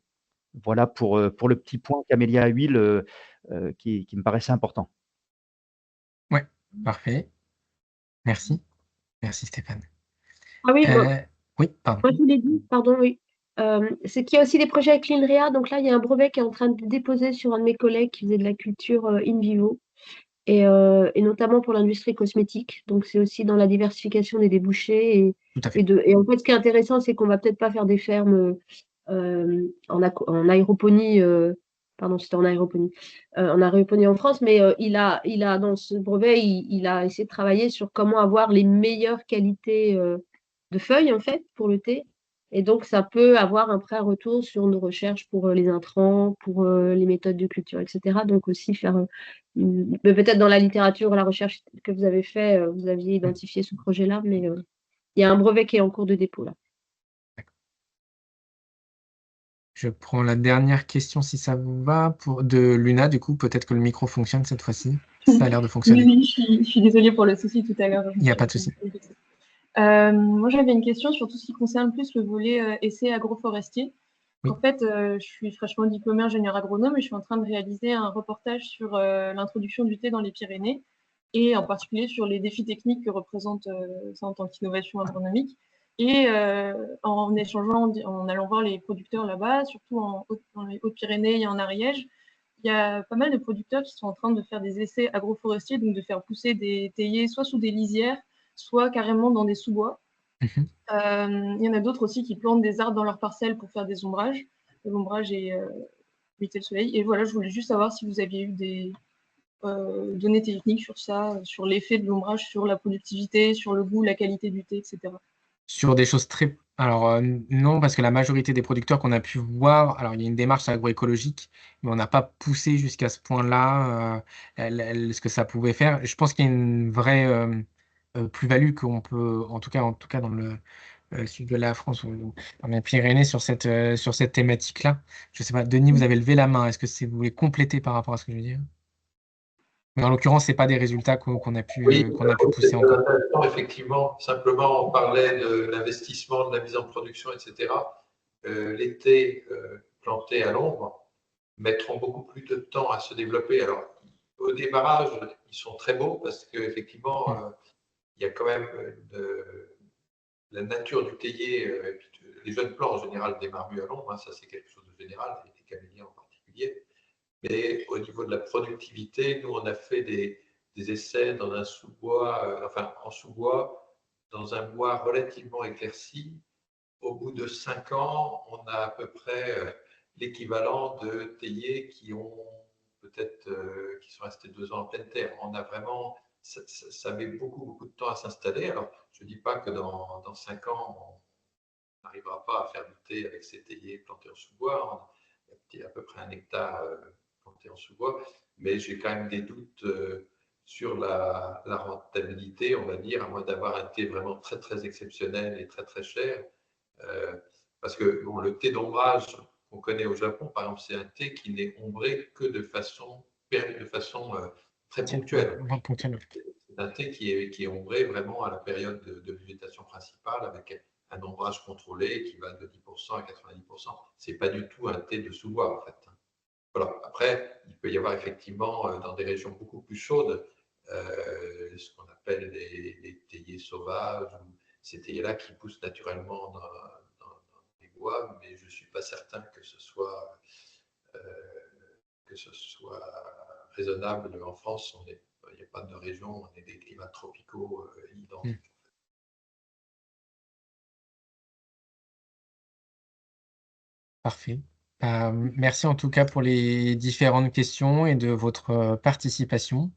Voilà pour le petit point camélia à huile qui me paraissait important. Ouais, parfait. Merci. Merci Stéphane. Ah oui, Oui, pardon. moi je vous l'ai dit, pardon, oui. C'est qu'il y a aussi des projets avec l'INREA. Donc là, il y a un brevet qui est en train de déposer sur un de mes collègues qui faisait de la culture in vivo. Et notamment pour l'industrie cosmétique. Donc, c'est aussi dans la diversification des débouchés. Tout à fait. Et en fait, ce qui est intéressant, c'est qu'on va peut-être pas faire des fermes en aéroponie. Pardon, c'était en aéroponie en France, mais il a dans ce brevet, il a essayé de travailler sur comment avoir les meilleures qualités de feuilles, en fait, pour le thé. Et donc, ça peut avoir un prêt retour sur nos recherches pour les intrants, pour les méthodes de culture, etc. Donc, aussi faire mais peut-être dans la littérature, la recherche que vous avez fait, vous aviez identifié ce projet-là, mais il y a un brevet qui est en cours de dépôt là. Je prends la dernière question si ça vous va de Luna. Du coup, peut-être que le micro fonctionne cette fois-ci. Ça a l'air de fonctionner. Oui, je suis désolée pour le souci tout à l'heure. Il n'y a pas de souci. Moi, j'avais une question sur tout ce qui concerne plus le volet essai agroforestier. Oui. En fait, je suis fraîchement diplômée ingénieur agronome et je suis en train de réaliser un reportage sur l'introduction du thé dans les Pyrénées et en particulier sur les défis techniques que représente ça en tant qu'innovation agronomique. Et en échangeant, en allant voir les producteurs là-bas, surtout dans les Hautes-Pyrénées et en Ariège, il y a pas mal de producteurs qui sont en train de faire des essais agroforestiers, donc de faire pousser des théiers soit sous des lisières, soit carrément dans des sous-bois. Mhm. Il y en a d'autres aussi qui plantent des arbres dans leurs parcelles pour faire des ombrages. L'ombrage et éviter le soleil. Et voilà, je voulais juste savoir si vous aviez eu des données techniques sur ça, sur l'effet de l'ombrage, sur la productivité, sur le goût, la qualité du thé, etc. Sur des choses très... Alors non, parce que la majorité des producteurs qu'on a pu voir, alors il y a une démarche agroécologique, mais on n'a pas poussé jusqu'à ce point-là ce que ça pouvait faire. Je pense qu'il y a une vraie plus-value qu'on peut, en tout cas dans le sud de la France ou dans les Pyrénées sur cette thématique-là. Je sais pas, Denis, vous avez levé la main. Est-ce que vous voulez compléter par rapport à ce que je veux dire? Mais en l'occurrence, c'est pas des résultats qu'on a pu Oui, pousser c'est encore. intéressant, effectivement. Simplement, on parlait de l'investissement, de la mise en production, etc. Les thés plantés à l'ombre mettront beaucoup plus de temps à se développer. Alors, au démarrage, ils sont très beaux parce qu'effectivement, il y a quand même la nature du théier. Et puis les jeunes plants, en général, démarrent mieux à l'ombre. Hein, ça, c'est quelque chose de général, et les camélias en particulier. Mais au niveau de la productivité, nous, on a fait des essais dans un sous-bois, en sous-bois, dans un bois relativement éclairci. Au bout de 5 ans, on a à peu près l'équivalent de théiers qui ont peut-être qui sont restés 2 ans en pleine terre. On a vraiment, ça met beaucoup de temps à s'installer. Alors, je ne dis pas que dans 5 ans, on n'arrivera pas à faire du thé avec ces théiers plantés en sous-bois. Il y a à peu près 1 hectare planté en sous-bois, mais j'ai quand même des doutes sur la rentabilité, on va dire, à moins d'avoir un thé vraiment très exceptionnel et très cher. Parce que bon, le thé d'ombrage qu'on connaît au Japon, par exemple, c'est un thé qui n'est ombré que de façon très ponctuelle. C'est un thé qui est ombré vraiment à la période de végétation principale avec un ombrage contrôlé qui va de 10% à 90%. Ce n'est pas du tout un thé de sous-bois, en fait. Voilà. Après, il peut y avoir effectivement dans des régions beaucoup plus chaudes ce qu'on appelle les théiers sauvages, ces théiers-là qui poussent naturellement dans les bois, mais je ne suis pas certain que ce soit raisonnable en France. Il n'y a pas de région, on est des climats tropicaux identiques. Parfait. Merci en tout cas pour les différentes questions et de votre participation.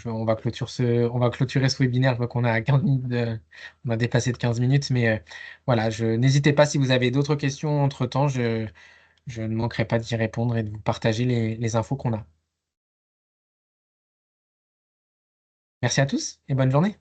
On va clôturer ce webinaire. Je vois qu'on a 15 minutes on a dépassé de 15 minutes, mais voilà, n'hésitez pas si vous avez d'autres questions entre-temps, je ne manquerai pas d'y répondre et de vous partager les infos qu'on a. Merci à tous et bonne journée.